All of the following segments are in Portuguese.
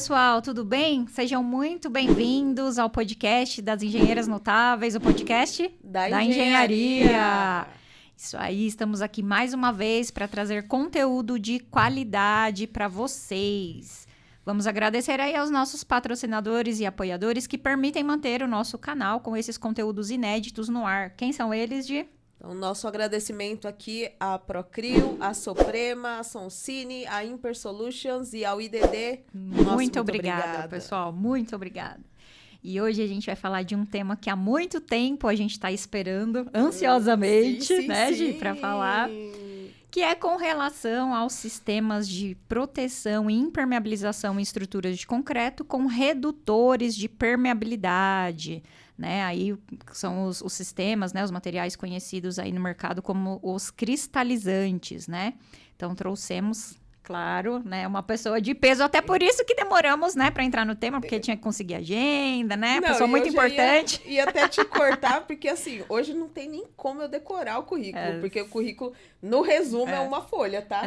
pessoal, tudo bem? Sejam muito bem-vindos ao podcast das Engenheiras Notáveis, o podcast da Engenharia. Isso aí, estamos aqui mais uma vez para trazer conteúdo de qualidade para vocês. Vamos agradecer aí aos nossos patrocinadores e apoiadores que permitem manter o nosso canal com esses conteúdos inéditos no ar. Quem são eles, Gi? Então, nosso agradecimento aqui à Procrio, à Soprema, à Soncine, à Imper Solutions e ao IDD. Muito obrigada, pessoal. Muito obrigada. E hoje a gente vai falar de um tema que há muito tempo a gente está esperando, ansiosamente, Gi, para falar, que é com relação aos sistemas de proteção e impermeabilização em estruturas de concreto com redutores de permeabilidade. Né, aí são os sistemas, né, os materiais conhecidos aí no mercado como os cristalizantes, né? Então trouxemos, claro, né, uma pessoa de peso, até por isso que demoramos, né, para entrar no tema, porque tinha que conseguir agenda, né? Não, pessoa muito importante. Ia até te cortar, porque assim, hoje não tem nem como eu decorar o currículo, porque o currículo, no resumo, é uma folha, tá?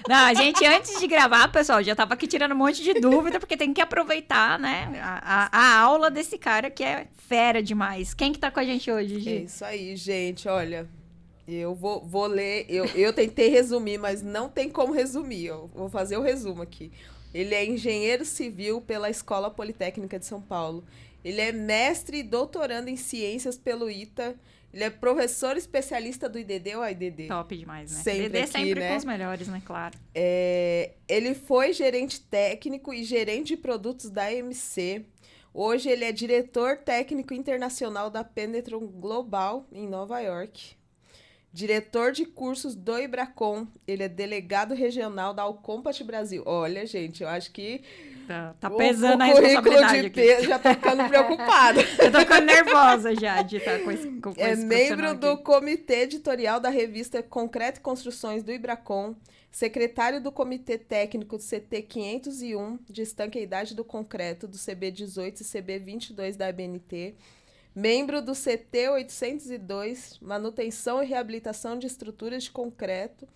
Não, a gente, antes de gravar, pessoal, já tava aqui tirando um monte de dúvida, porque tem que aproveitar, né, a aula desse cara que é fera demais. Quem que tá com a gente hoje, Gi? É isso aí, gente, olha... Eu vou ler, eu tentei resumir, mas não tem como resumir. Eu vou fazer o resumo aqui. Ele é engenheiro civil pela Escola Politécnica de São Paulo. Ele é mestre e doutorando em ciências pelo ITA. Ele é professor especialista do IDD ou IDD? Top demais, né? Sempre IDD aqui, sempre né? com os melhores, né? Claro. Ele foi gerente técnico e gerente de produtos da AMC. Hoje ele é diretor técnico internacional da Penetron Global, em Nova York. Diretor de cursos do Ibracon. Ele é delegado regional da Alcompat Brasil. Olha, gente, eu acho que... Tá pesando a responsabilidade de peso, já tô ficando preocupada. Eu tô ficando nervosa já de estar com esse membro do aqui. comitê editorial da revista Concreto e Construções do Ibracon. Secretário do Comitê Técnico do CT 501 de Estanqueidade do Concreto, do CB 18 e CB 22 da ABNT. Membro do CT 802, Manutenção e Reabilitação de Estruturas de Concreto,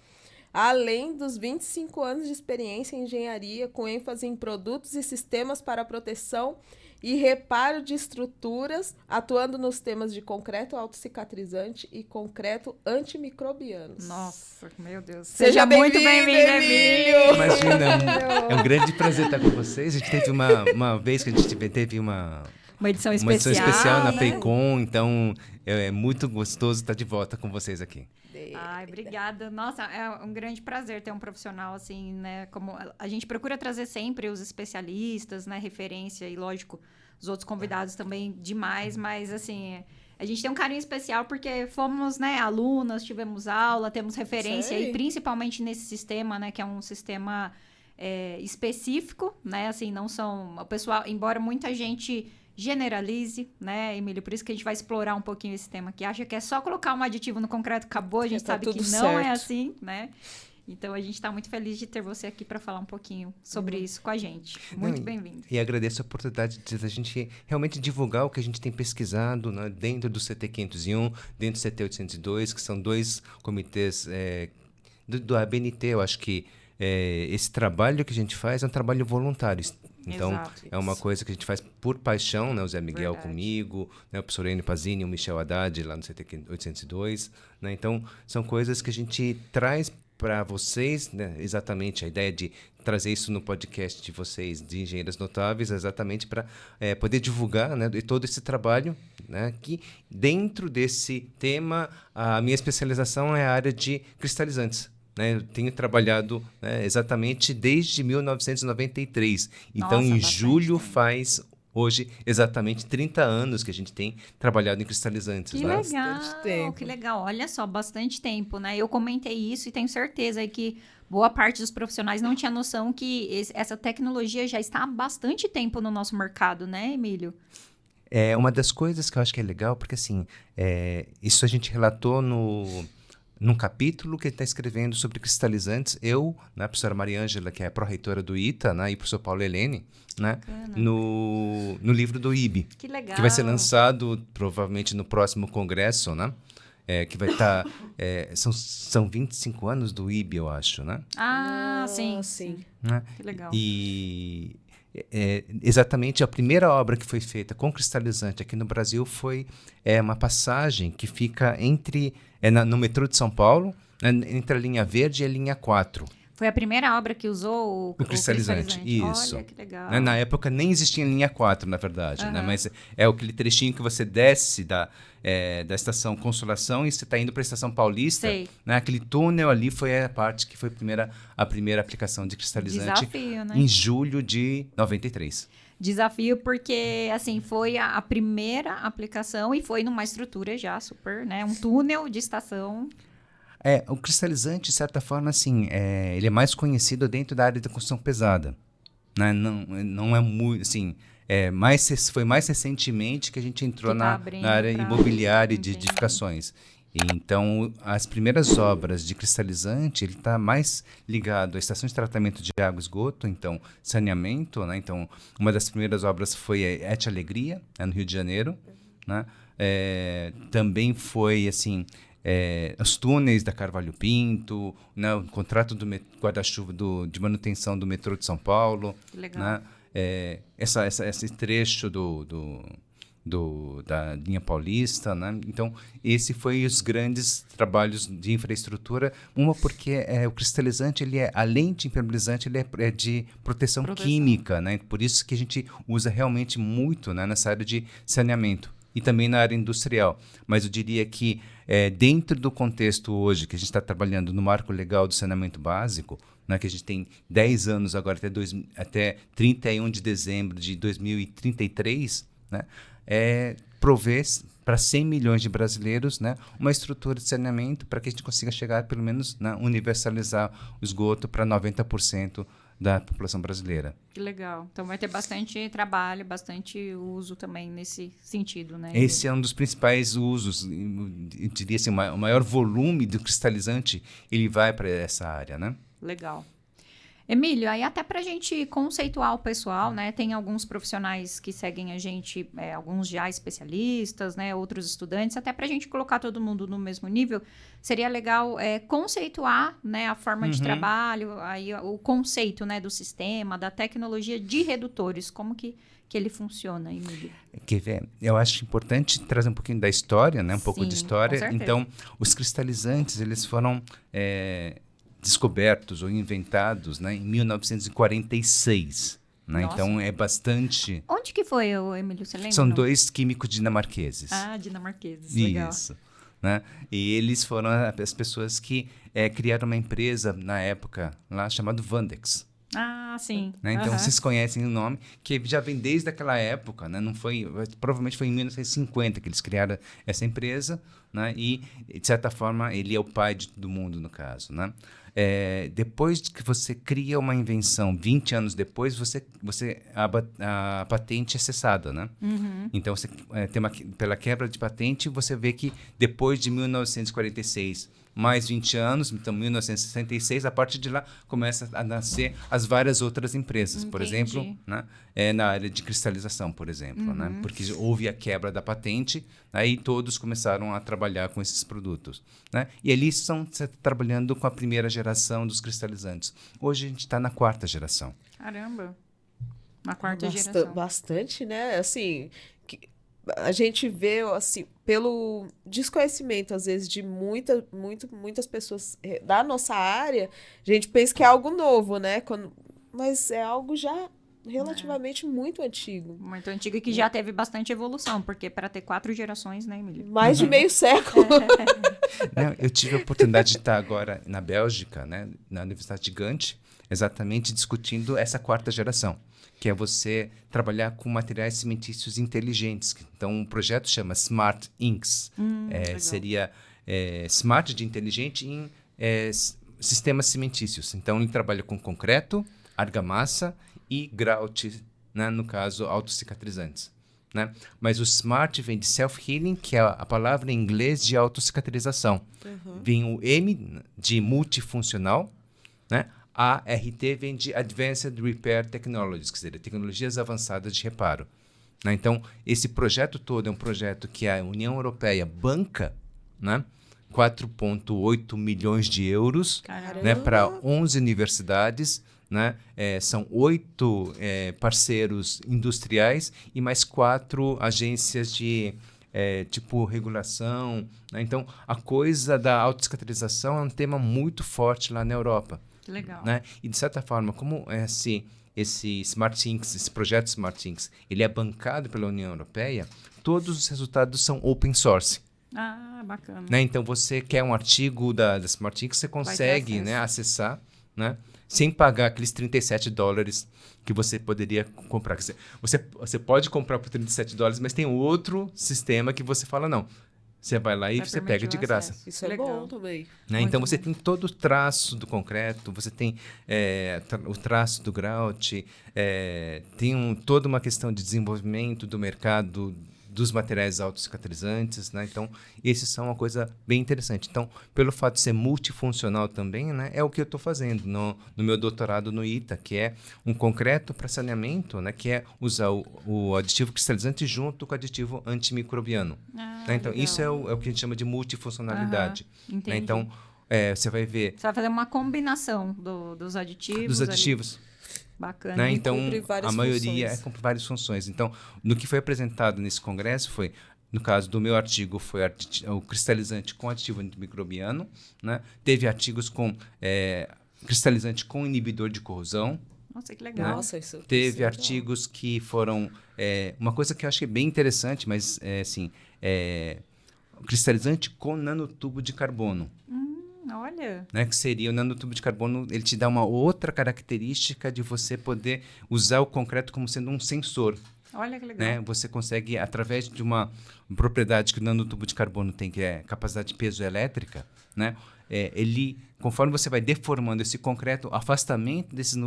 além dos 25 anos de experiência em engenharia, com ênfase em produtos e sistemas para proteção e reparo de estruturas, atuando nos temas de concreto autocicatrizante e concreto antimicrobianos. Nossa, meu Deus. Seja muito bem-vindo, Emílio! Imagina, é um grande prazer estar com vocês. A gente teve uma vez que a gente teve uma edição especial. Uma edição especial na né? FEICOM, então é muito gostoso estar de volta com vocês aqui. Ai, obrigada. Nossa, é um grande prazer ter um profissional assim, né? Como a gente procura trazer sempre os especialistas, né? Referência e, lógico, os outros convidados também demais, mas assim... A gente tem um carinho especial porque fomos, né, alunas, tivemos aula, temos referência e principalmente nesse sistema, né? Que é um sistema específico, né? Assim, não são... O pessoal, embora muita gente... generalize, né, Emílio? Por isso que a gente vai explorar um pouquinho esse tema aqui. Acha que é só colocar um aditivo no concreto, acabou. A gente sabe que não é assim, né? Então, a gente está muito feliz de ter você aqui para falar um pouquinho sobre isso com a gente. Muito bem-vindo. E agradeço a oportunidade de a gente realmente divulgar o que a gente tem pesquisado, né, dentro do CT 501, dentro do CT 802, que são dois comitês do ABNT. Eu acho que esse trabalho que a gente faz é um trabalho voluntário. Então, é uma coisa que a gente faz por paixão, né? O Zé Miguel comigo, né? O professor Enio Pazini, o Michel Haddad, lá no CT 802. Né? Então, são coisas que a gente traz para vocês, né? Exatamente a ideia de trazer isso no podcast de vocês, de Engenheiras Notáveis, exatamente para poder divulgar, né? todo esse trabalho, né? Que dentro desse tema, a minha especialização é a área de cristalizantes. Eu tenho trabalhado exatamente desde 1993. Então, em julho faz hoje exatamente 30 anos que a gente tem trabalhado em cristalizantes. Que legal, que legal. Olha só, bastante tempo, né? Eu comentei isso e tenho certeza que boa parte dos profissionais não tinha noção que essa tecnologia já está há bastante tempo no nosso mercado, né, Emílio? É uma das coisas que eu acho que é legal, porque assim, isso a gente relatou num capítulo que ele está escrevendo sobre cristalizantes, eu, né, a professora Mariângela, que é a pró-reitora do ITA, né, e o professor Paulo Helene, né, no livro do IB. Que legal. Que vai ser lançado provavelmente no próximo congresso, né? Que vai estar... são 25 anos do IB, eu acho, né? Sim. Né? Que legal. E exatamente a primeira obra que foi feita com cristalizante aqui no Brasil foi uma passagem que fica no metrô de São Paulo, né, entre a linha verde e a linha 4. Foi a primeira obra que usou o cristalizante. Isso. Olha, que legal. Na época nem existia linha 4, na verdade, né? Mas é aquele trechinho que você desce da Estação Consolação e você está indo para a Estação Paulista. Sei. Né? Aquele túnel ali foi a parte que foi a primeira aplicação de cristalizante. Desafio, né? Em julho de 93. Desafio porque, assim, foi a primeira aplicação e foi numa estrutura já super, né? Um túnel de estação. O cristalizante, de certa forma, assim, ele é mais conhecido dentro da área da construção pesada. Né? Não é muito, assim, foi mais recentemente que a gente entrou na área imobiliária e de edificações. E, então, as primeiras obras de cristalizante, ele está mais ligado à estação de tratamento de água e esgoto, então, saneamento. Né? Então, uma das primeiras obras foi a Et Alegria, no Rio de Janeiro. Né? Também foi, assim... os túneis da Carvalho Pinto, né, o contrato do guarda-chuva de manutenção do metrô de São Paulo. Legal. Né, esse trecho da linha paulista. Né? Então, esse foi os grandes trabalhos de infraestrutura. Uma porque o cristalizante, além de impermeabilizante, ele é de proteção química. Né? Por isso que a gente usa realmente muito, né, nessa área de saneamento. E também na área industrial. Mas eu diria que dentro do contexto hoje, que a gente está trabalhando no marco legal do saneamento básico, né, que a gente tem 10 anos agora, até 31 de dezembro de 2033, né, prover para 100 milhões de brasileiros, né, uma estrutura de saneamento para que a gente consiga chegar, pelo menos, universalizar o esgoto para 90% da população brasileira. Que legal. Então vai ter bastante trabalho, bastante uso também nesse sentido, né? Esse é um dos principais usos, eu diria assim, o maior volume do cristalizante, ele vai para essa área, né? Legal. Emílio, aí até para a gente conceituar o pessoal, né? Tem alguns profissionais que seguem a gente, alguns já especialistas, né? Outros estudantes, até para a gente colocar todo mundo no mesmo nível, seria legal conceituar, né, a forma de trabalho, aí, o conceito, né, do sistema, da tecnologia de redutores, como que ele funciona, Emílio? Quer ver? Eu acho importante trazer um pouquinho da história, né? Um pouco de história. Com certeza. Então, os cristalizantes, eles foram descobertos ou inventados, né, em 1946. Né? Então, é bastante... Onde que foi, Emílio? Você lembra? São dois químicos dinamarqueses. Ah, dinamarqueses. Legal. Isso. Né? E eles foram as pessoas que criaram uma empresa, na época, lá chamada Vandex. Ah, sim. Né? Então, vocês conhecem o nome, que já vem desde aquela época, né? Não foi, provavelmente foi em 1950 que eles criaram essa empresa, né? E, de certa forma, ele é o pai de todo mundo, no caso. Né? Depois que você cria uma invenção, 20 anos depois, a patente é cessada. Né? Então, você pela quebra de patente, você vê que depois de 1946... mais 20 anos, então 1966, a partir de lá começa a nascer as várias outras empresas, por exemplo, né, na área de cristalização, por exemplo, né, porque houve a quebra da patente, aí todos começaram a trabalhar com esses produtos. Né, e ali estão trabalhando com a primeira geração dos cristalizantes. Hoje a gente está na 4ª geração. Caramba! Na 4ª geração. Bastante, né? Assim... A gente vê, assim, pelo desconhecimento, às vezes, de muitas pessoas da nossa área, a gente pensa que é algo novo, né? Mas é algo já relativamente muito antigo. Muito antigo e que já teve bastante evolução, porque para ter 4 gerações, né, Emílio? Mais de meio século. Não, eu tive a oportunidade de estar agora na Bélgica, né, na Universidade de Gand, exatamente discutindo essa 4ª geração, que é você trabalhar com materiais cimentícios inteligentes. Então, o projeto chama Smart Inks. Seria smart de inteligente em sistemas cimentícios. Então, ele trabalha com concreto, argamassa e grout, né? No caso, autocicatrizantes. Né? Mas o smart vem de self-healing, que é a palavra em inglês de autocicatrização. Vem o M de multifuncional, né? A RT vem de Advanced Repair Technologies, quer dizer, tecnologias avançadas de reparo. Né? Então, esse projeto todo é um projeto que a União Europeia banca, né? 4,8 milhões de euros, né? Para 11 universidades, né? São 8 parceiros industriais e mais 4 agências de tipo regulação, né? Então, a coisa da autocicatrização é um tema muito forte lá na Europa. Que legal. Né? E, de certa forma, como esse SmartThings, esse projeto SmartThings, ele é bancado pela União Europeia, todos os resultados são open source. Ah, bacana. Né? Então, você quer um artigo da SmartThings, você consegue, né, acessar, né, sem pagar aqueles $37 que você poderia comprar. Você pode comprar por $37, mas tem outro sistema que você fala, não. Você vai lá e você pega de graça. Isso é bom também. Né? Então, você tem todo o traço do concreto, você tem o traço do grout, tem toda uma questão de desenvolvimento do mercado dos materiais autocicatrizantes, né? Então, esses são uma coisa bem interessante. Então, pelo fato de ser multifuncional também, né, é o que eu estou fazendo no meu doutorado no ITA, que é um concreto para saneamento, né, que é usar o aditivo cristalizante junto com o aditivo antimicrobiano. Né? Então, legal. isso é o que a gente chama de multifuncionalidade. Entendi. Né? Então, você vai ver... Você vai fazer uma combinação dos aditivos. Dos aditivos. Ali. Bacana. Né? Então, a maioria cumpre várias funções. Então, no que foi apresentado nesse congresso foi, no caso do meu artigo, foi o cristalizante com aditivo antimicrobiano, né? Teve artigos com cristalizante com inibidor de corrosão. Nossa, que legal. Nossa, isso Teve artigos que foram... uma coisa que eu achei bem interessante, mas, cristalizante com nanotubo de carbono. Olha. Né, que seria o nanotubo de carbono, ele te dá uma outra característica de você poder usar o concreto como sendo um sensor. Olha que legal. Né? Você consegue, através de uma propriedade que o nanotubo de carbono tem, que é capacidade de peso elétrica, né? Ele, conforme você vai deformando esse concreto, o afastamento desse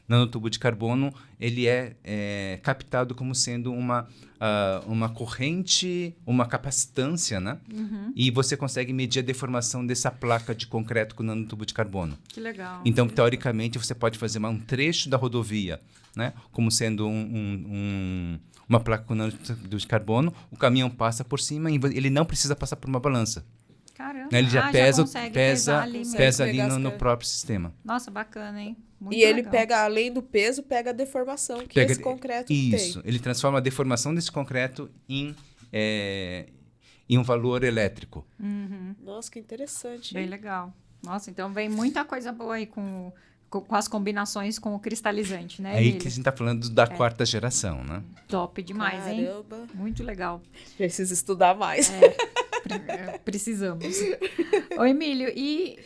nanotubo de carbono, ele é captado como sendo uma corrente, uma capacitância, né? E você consegue medir a deformação dessa placa de concreto com nanotubo de carbono. Que legal. Então, teoricamente, você pode fazer um trecho da rodovia, né, como sendo uma placa com nanotubo de carbono, o caminhão passa por cima e ele não precisa passar por uma balança. Caramba. Né? Ele já pesa ali no próprio próprio sistema. Nossa, bacana, hein? Muito e ele legal. pega, além do peso, pega a deformação que esse concreto tem. Isso, ele transforma a deformação desse concreto em um valor elétrico. Nossa, que interessante. Bem legal. Nossa, então vem muita coisa boa aí com as combinações com o cristalizante, né? Aí que a gente está falando da quarta geração, né? Top demais, Caramba. hein? Muito legal. Preciso estudar mais. Precisamos. Ô, Emílio, e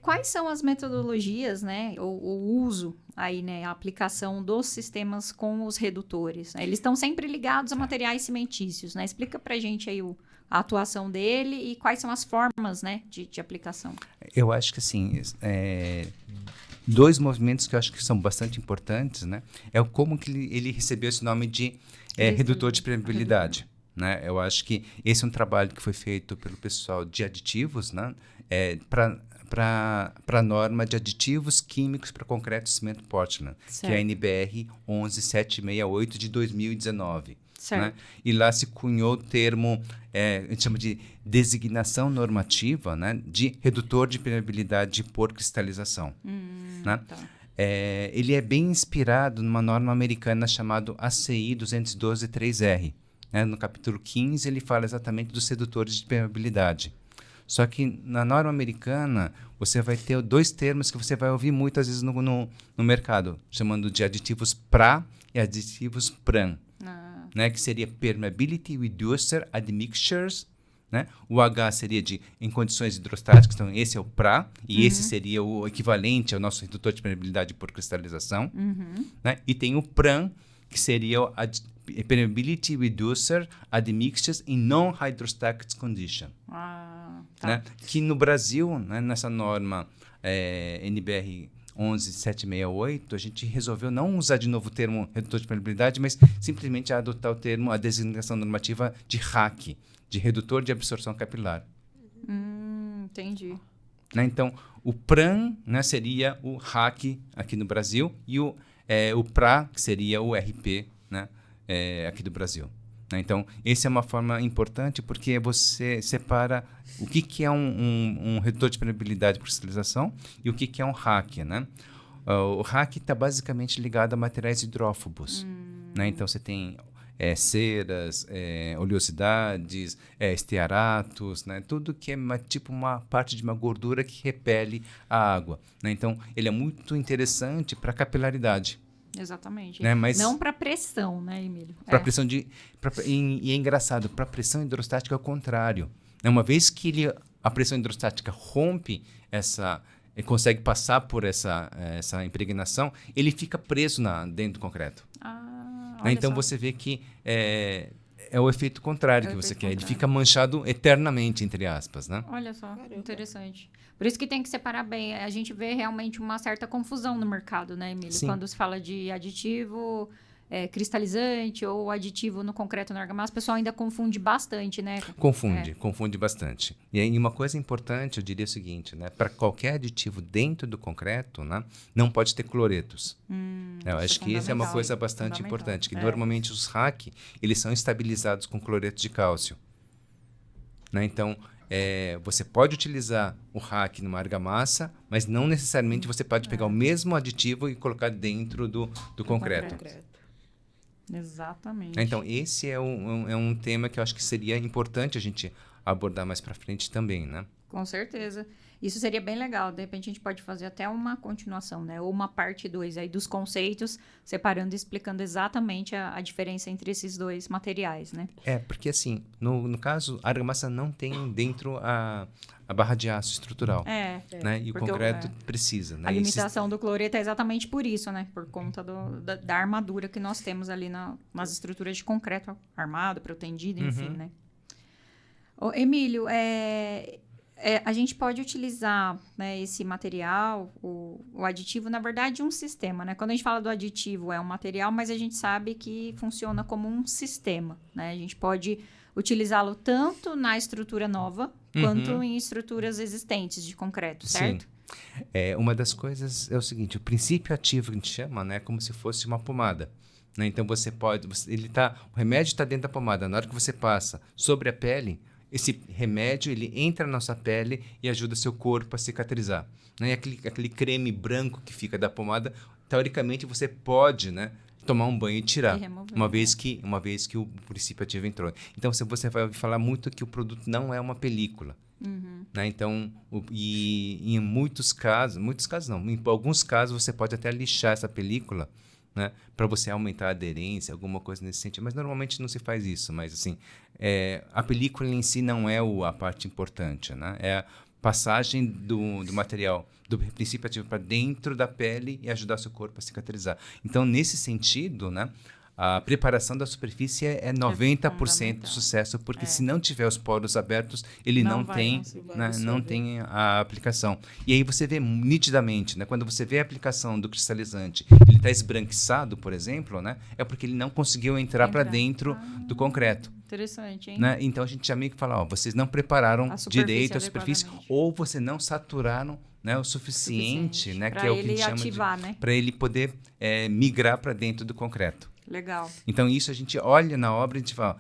quais são as metodologias, né? O uso aí, né? A aplicação dos sistemas com os redutores, né? Eles estão sempre ligados a materiais cimentícios, né? Explica pra gente aí a atuação dele e quais são as formas, né, de aplicação. Eu acho que, assim, dois movimentos que eu acho que são bastante importantes, né? É como que ele recebeu esse nome de redutor de permeabilidade. Né? Eu acho que esse é um trabalho que foi feito pelo pessoal de aditivos, né? Para a norma de aditivos químicos para concreto e cimento Portland, certo. que é a NBR 11768 de 2019. Certo. Né? E lá se cunhou o termo, a gente chama de designação normativa, né? De redutor de permeabilidade por cristalização. Né? Tá. Ele é bem inspirado numa norma americana chamada ACI 212.3R. Né? No capítulo 15, ele fala exatamente dos redutores de permeabilidade. Só que na norma americana, você vai ter dois termos que você vai ouvir muitas vezes no mercado, chamando de aditivos PRA e aditivos PRAM. Né? Que seria Permeability Reducer Admixtures. Né? O H seria em condições hidrostáticas, então esse é o PRA, e esse seria o equivalente ao nosso redutor de permeabilidade por cristalização. Né? E tem o PRAM, que seria o Permeability Reducer Admixtures in Non-Hydrostatic Condition. Tá. Né? Que no Brasil, né, nessa norma NBR 11768, a gente resolveu não usar de novo o termo redutor de permeabilidade, mas simplesmente adotar o termo, a designação normativa de RAC, de redutor de absorção capilar. Entendi. Né? Então, o PRAM, né, seria o RAC aqui no Brasil e o PRA, que seria o RP, né, aqui do Brasil. Né? Então, essa é uma forma importante porque você separa o que é um redutor de permeabilidade por cristalização e o que é um RAC. Né? O RAC está basicamente ligado a materiais hidrófobos. Né? Então, você tem ceras, oleosidades, estearatos, né? Tudo que é tipo uma parte de uma gordura que repele a água. Né? Então, ele é muito interessante para capilaridade. Exatamente. Né? Mas não para pressão, né, Emílio? Para pressão e é engraçado, para pressão hidrostática é o contrário. Né? Uma vez que a pressão hidrostática rompe ele consegue passar por essa impregnação, ele fica preso dentro do concreto. Né? Então só. você vê que é o efeito contrário que você quer. Contrário. Ele fica manchado eternamente, entre aspas, né? Olha só, Caramba. interessante. Por isso que tem que separar bem. A gente vê realmente uma certa confusão no mercado, né, Emílio? Sim. Quando se fala de aditivo cristalizante ou aditivo no concreto, na argamassa, o pessoal ainda confunde bastante, né? Confunde bastante. E aí, uma coisa importante, eu diria o seguinte, né? Para qualquer aditivo dentro do concreto, né, não pode ter cloretos. Eu acho que isso é uma coisa bastante importante, que normalmente os RAC, eles são estabilizados com cloreto de cálcio. Né? Então, você pode utilizar o RAC numa argamassa, mas não necessariamente você pode pegar o mesmo aditivo e colocar dentro do concreto. Exatamente. Então, esse é um tema que eu acho que seria importante a gente abordar mais para frente também, né? Com certeza. Isso seria bem legal. De repente, a gente pode fazer até uma continuação, né? Ou uma parte 2 aí dos conceitos, separando e explicando exatamente a diferença entre esses dois materiais, né? Porque assim, no caso, a argamassa não tem dentro a barra de aço estrutural. Né? E o concreto precisa. Né? A limitação do cloreto é exatamente por isso, né? Por conta da armadura que nós temos ali nas estruturas de concreto armado, protendido, enfim, né? Emílio, a gente pode utilizar, né, esse material, o aditivo, na verdade, um sistema, né? Quando a gente fala do aditivo, é um material, mas a gente sabe que funciona como um sistema, né? A gente pode utilizá-lo tanto na estrutura nova, quanto em estruturas existentes de concreto, certo? Sim. Uma das coisas é o seguinte, o princípio ativo que a gente chama, né, é como se fosse uma pomada. Né? Então, o remédio está dentro da pomada. Na hora que você passa sobre a pele, esse remédio, ele entra na nossa pele e ajuda seu corpo a cicatrizar. Né? E aquele creme branco que fica da pomada, teoricamente, você pode, né, tomar um banho e tirar, uma vez que o princípio ativo entrou. Então, você vai falar muito que o produto não é uma película. Né? Então, em muitos casos não, em alguns casos você pode até lixar essa película, né, para você aumentar a aderência, alguma coisa nesse sentido, mas normalmente não se faz isso. Mas assim, a película em si não é a parte importante, né? É a passagem do material, do princípio ativo para dentro da pele e ajudar seu corpo a cicatrizar. Então, nesse sentido, né, a preparação da superfície é 90% de sucesso, porque se não tiver os poros abertos, ele não tem a aplicação. E aí você vê nitidamente, né, quando você vê a aplicação do cristalizante, ele está esbranquiçado, por exemplo, né, é porque ele não conseguiu entrar para dentro do concreto. Interessante, hein? Né? Então a gente já meio que fala, vocês não prepararam direito a superfície, ou você não saturaram, né, o suficiente, né, que é o que a gente chama de, para ele poder migrar para dentro do concreto. Legal. Então, isso a gente olha na obra e a gente fala,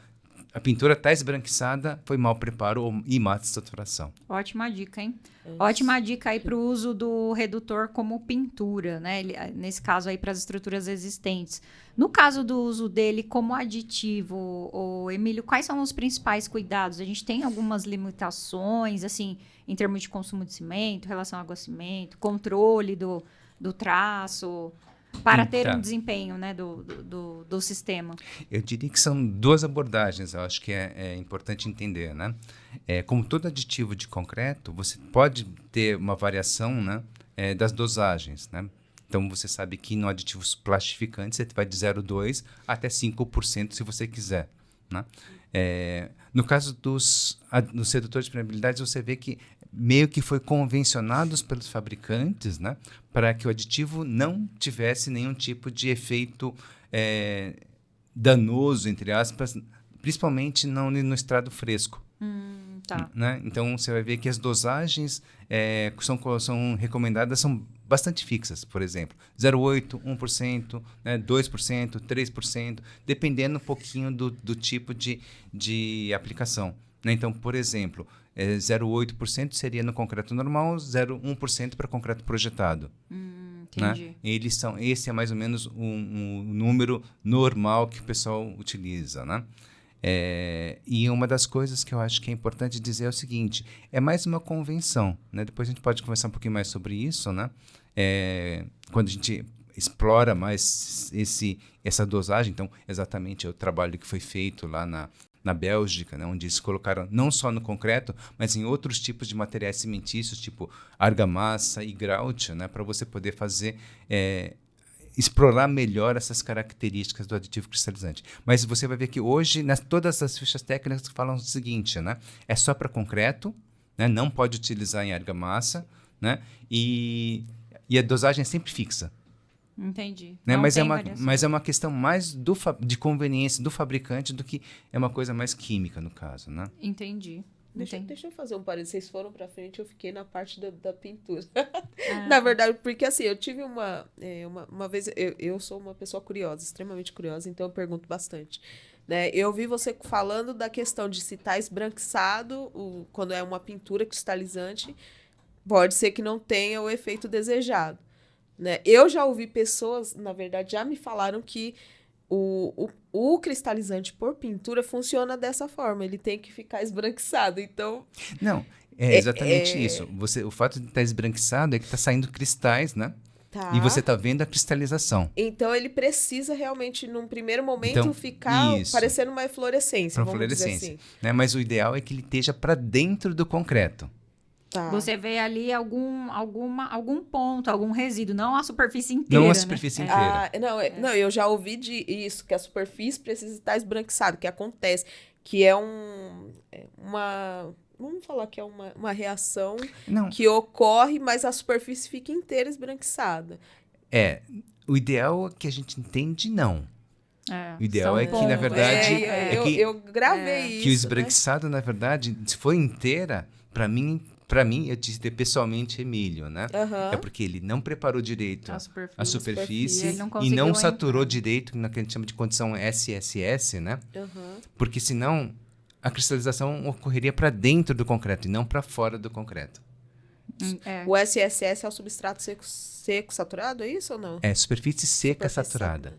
a pintura está esbranquiçada, foi mau preparo e má saturação. Ótima dica, hein? Ótima dica aí para o uso do redutor como pintura, né? Nesse caso aí para as estruturas existentes. No caso do uso dele como aditivo, Emílio, quais são os principais cuidados? A gente tem algumas limitações, assim, em termos de consumo de cimento, relação ao água-cimento, controle do traço, para ter um desempenho, né, do sistema. Eu diria que são duas abordagens, eu acho que é importante entender, né? Como todo aditivo de concreto, você pode ter uma variação, né, das dosagens, né? Então, você sabe que no aditivos plastificantes, você vai de 0,2% até 5% se você quiser, né? No caso dos redutores de permeabilidade, você vê que meio que foi convencionados pelos fabricantes, né, para que o aditivo não tivesse nenhum tipo de efeito danoso, entre aspas, principalmente no estrado fresco. Tá. Né? Então, você vai ver que as dosagens são recomendadas, são bastante fixas, por exemplo, 0,8%, 1%, né, 2%, 3%, dependendo um pouquinho do tipo de aplicação. Né? Então, por exemplo, 0,8% seria no concreto normal, 0,1% para concreto projetado. Entendi. Né? Esse é mais ou menos um número normal que o pessoal utiliza, né? E uma das coisas que eu acho que é importante dizer é o seguinte, é mais uma convenção, né? Depois a gente pode conversar um pouquinho mais sobre isso, né? Quando a gente explora mais essa dosagem, então exatamente é o trabalho que foi feito lá na Bélgica, né, onde eles colocaram não só no concreto, mas em outros tipos de materiais cimentícios, tipo argamassa e grout, né, para você poder fazer, explorar melhor essas características do aditivo cristalizante. Mas você vai ver que hoje, todas as fichas técnicas falam o seguinte, né, é só para concreto, né, não pode utilizar em argamassa, né, e a dosagem é sempre fixa. Entendi. Né? Mas é uma questão mais de conveniência do fabricante do que é uma coisa mais química, no caso, né? Entendi. Deixa eu fazer um parênteses. Vocês foram pra frente, eu fiquei na parte da pintura. Na verdade, porque assim, eu tive uma vez... Eu sou uma pessoa curiosa, extremamente curiosa, então eu pergunto bastante. Né? Eu vi você falando da questão de se tá esbranquiçado, quando é uma pintura cristalizante, pode ser que não tenha o efeito desejado. Né? Eu já ouvi pessoas, na verdade, já me falaram que o cristalizante por pintura funciona dessa forma. Ele tem que ficar esbranquiçado. Então... Não, é exatamente isso. O fato de estar esbranquiçado é que está saindo cristais, né? Tá. E você está vendo a cristalização. Então, ele precisa realmente, num primeiro momento, ficar parecendo uma eflorescência, vamos dizer assim. Né? Mas o ideal é que ele esteja para dentro do concreto. Tá. Você vê ali algum ponto, algum resíduo, não a superfície inteira. Não a superfície inteira. Não, eu já ouvi isso, que a superfície precisa estar esbranquiçada, que acontece, que é uma... Vamos falar que é uma reação que ocorre, mas a superfície fica inteira esbranquiçada. O ideal é que a gente entende, não. O ideal é que, pontos. na verdade... eu gravei isso. Que o esbranquiçado, né? Na verdade, se for inteira, para mim, eu disse pessoalmente, Emílio, né? É porque ele não preparou direito a superfície e não saturou direito na que a gente chama de condição SSS, né? Porque senão a cristalização ocorreria para dentro do concreto e não para fora do concreto. O SSS é o substrato seco saturado, é isso ou não? É superfície seca saturada.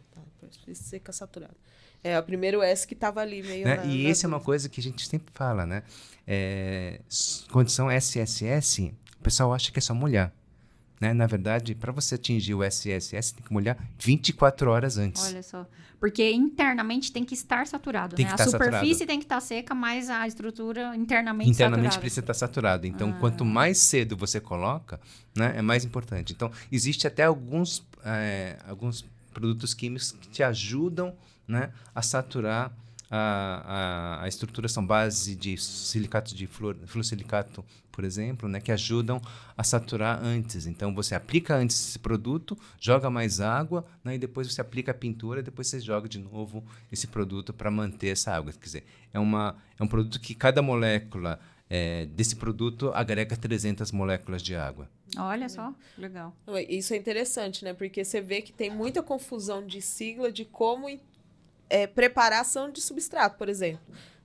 Superfície seca saturada. É o primeiro S que estava ali meio... Né? E essa é uma coisa que a gente sempre fala, né? Condição SSS, o pessoal acha que é só molhar. Né? Na verdade, para você atingir o SSS, tem que molhar 24 horas antes. Olha só. Porque internamente tem que estar saturado. Tem né? que estar superfície saturado. Tem que estar seca, mas a estrutura internamente saturada. Precisa estar saturado. Então, quanto mais cedo você coloca, né, é mais importante. Então, existe até alguns produtos químicos que te ajudam, né, a saturar a estrutura. São base de silicato de fluorsilicato, por exemplo, né, que ajudam a saturar antes. Então, você aplica antes esse produto, joga mais água, né, e depois você aplica a pintura, e depois você joga de novo esse produto para manter essa água. Quer dizer, é um produto que cada molécula desse produto agrega 300 moléculas de água. Olha só, legal. Isso é interessante, né? Porque você vê que tem muita confusão de sigla de como preparação de substrato, por exemplo,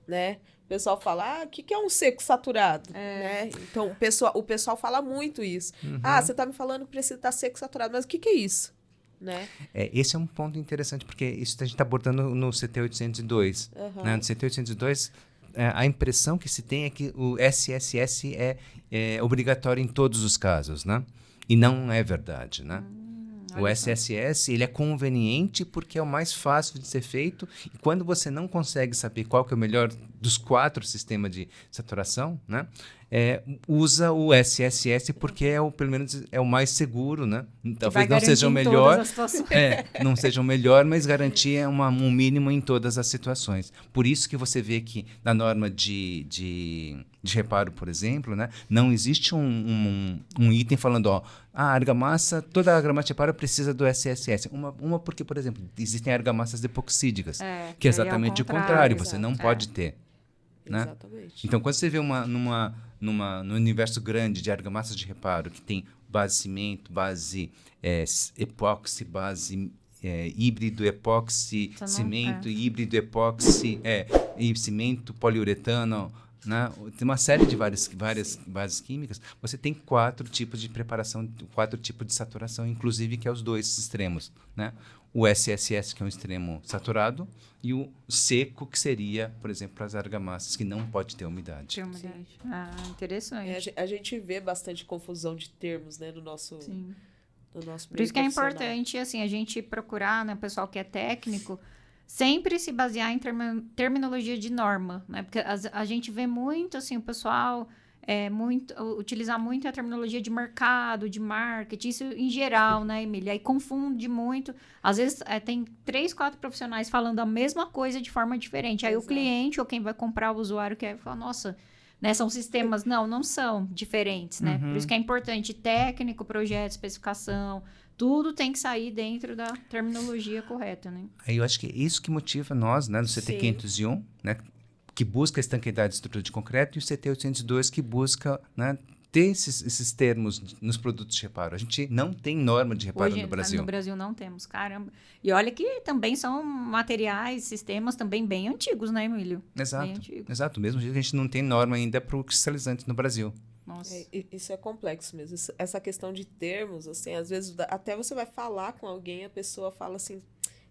né? O pessoal fala, o que é um seco saturado? Né? Então, o pessoal fala muito isso. Você está me falando que precisa estar seco saturado, mas o que é isso? Né? Esse é um ponto interessante, porque isso a gente está abordando no CT802. Né? No CT802, a impressão que se tem é que o SSS é obrigatório em todos os casos, né? E não é verdade, né? O SSS, ele é conveniente porque é o mais fácil de ser feito, e quando você não consegue saber qual que é o melhor dos 4 sistemas de saturação, né? Usa o SSS porque pelo menos é o mais seguro, né? Talvez não seja o melhor, não seja o melhor, mas garantir um mínimo em todas as situações. Por isso que você vê que na norma de reparo, por exemplo, né, não existe um item falando, toda argamassa de reparo precisa do SSS. Uma porque, por exemplo, existem argamassas epoxídicas, que é exatamente o contrário, você não pode ter. Né? Exatamente. Então, quando você vê no universo grande de argamassas de reparo, que tem base cimento, base epóxi, base híbrido epóxi, cimento, híbrido epóxi, e cimento, poliuretano, né, tem uma série de várias bases químicas, você tem 4 tipos de preparação, 4 tipos de saturação, inclusive que é os 2 extremos, né? O SSS, que é um extremo saturado, e o seco, que seria, por exemplo, para as argamassas, que não pode ter umidade. Tem umidade. Ah, interessante. A gente vê bastante confusão de termos, né, no nosso, Sim. no nosso Por isso que é meio profissional. importante, assim, a gente procurar, né, o pessoal que é técnico, sempre se basear em terminologia de norma, né? Porque a gente vê muito, assim, o pessoal utilizar muito a terminologia de mercado, de marketing, isso em geral, né, Emília? Aí confunde muito. Às vezes tem 3, 4 profissionais falando a mesma coisa de forma diferente. Aí Exato. o cliente ou quem vai comprar, o usuário, quer falar, nossa, né, são sistemas. Não são diferentes, né? Por isso que é importante técnico, projeto, especificação, tudo tem que sair dentro da terminologia correta, né? Aí eu acho que é isso que motiva nós, né, no CT501, né, que busca a estanqueidade de estrutura de concreto, e o CT802 que busca, né, ter esses termos nos produtos de reparo. A gente não tem norma de reparo Hoje, no Brasil. No Brasil não temos, caramba. E olha que também são materiais, sistemas também bem antigos, né, Emílio? Exato, Bem antigos. exato. Mesmo jeito que a gente não tem norma ainda para o cristalizante no Brasil. Nossa. Isso é complexo mesmo. Essa questão de termos, assim, às vezes até você vai falar com alguém, a pessoa fala assim,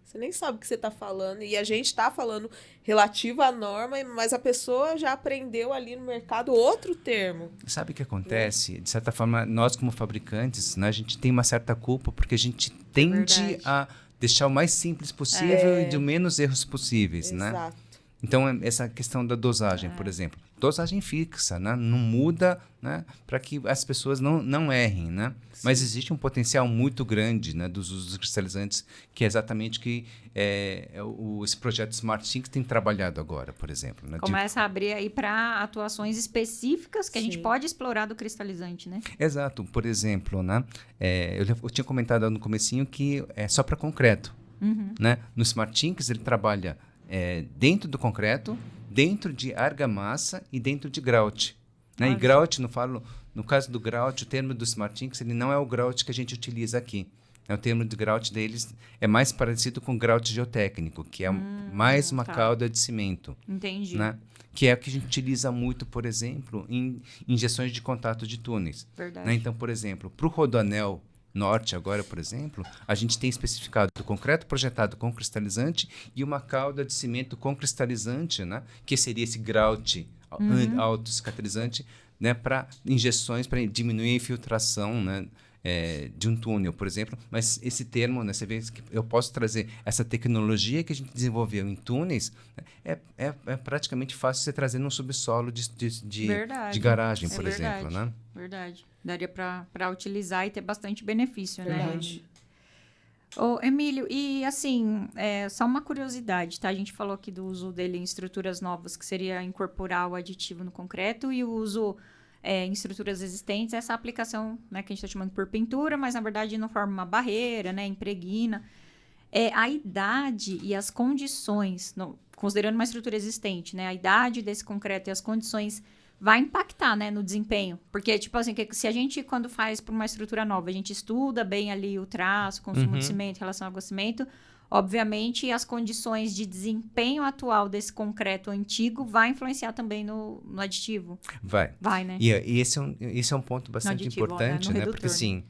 você nem sabe o que você está falando, e a gente está falando relativo à norma, mas a pessoa já aprendeu ali no mercado outro termo. Sabe o que acontece? De certa forma, nós como fabricantes, né, a gente tem uma certa culpa porque a gente tende verdade. a deixar o mais simples possível e de menos erros possíveis, né? Exato. Então, essa questão da dosagem, por exemplo. Dosagem fixa, né? Não muda, né? Para que as pessoas não errem, né? Mas existe um potencial muito grande, né, dos usos cristalizantes, que é exatamente o que esse projeto Smart Sinks tem trabalhado agora, por exemplo. Né? Começa a abrir aí para atuações específicas que a gente pode explorar do cristalizante, né? Exato. Por exemplo, né? Eu tinha comentado no comecinho que é só para concreto. Né? No Smart Sinks ele trabalha dentro do concreto, dentro de argamassa e dentro de grout. Né? E grout, no caso do grout, o termo do Smart Sinks, ele não é o grout que a gente utiliza aqui. O termo de grout deles é mais parecido com grout geotécnico, que é mais uma cauda de cimento. Entendi. Né? Que é o que a gente utiliza muito, por exemplo, em injeções de contato de túneis. Verdade. Né? Então, por exemplo, para o rodoanel norte agora, por exemplo, a gente tem especificado o concreto projetado com cristalizante e uma cauda de cimento com cristalizante, né? Que seria esse grout autocicatrizante, né? Para injeções, para diminuir a infiltração, né? De um túnel, por exemplo. Mas esse termo, né? Você vê que eu posso trazer essa tecnologia que a gente desenvolveu em túneis, né? É praticamente fácil você trazer num subsolo de garagem, por exemplo, né? Verdade. Daria para utilizar e ter bastante benefício, Verdade. né? Ô, Emílio, e assim, só uma curiosidade, tá? A gente falou aqui do uso dele em estruturas novas, que seria incorporar o aditivo no concreto, e o uso em estruturas existentes, essa aplicação, né, que a gente está chamando por pintura, mas na verdade não forma uma barreira, né? Impregna. A idade e as condições, considerando uma estrutura existente, né? A idade desse concreto e as condições vai impactar, né, no desempenho. Porque, tipo assim, se a gente, quando faz para uma estrutura nova, a gente estuda bem ali o traço, consumo de cimento, relação ao água-cimento, obviamente, as condições de desempenho atual desse concreto antigo vai influenciar também no aditivo. Vai, né? E esse é um ponto bastante aditivo, importante, no né? redutor, Porque, assim,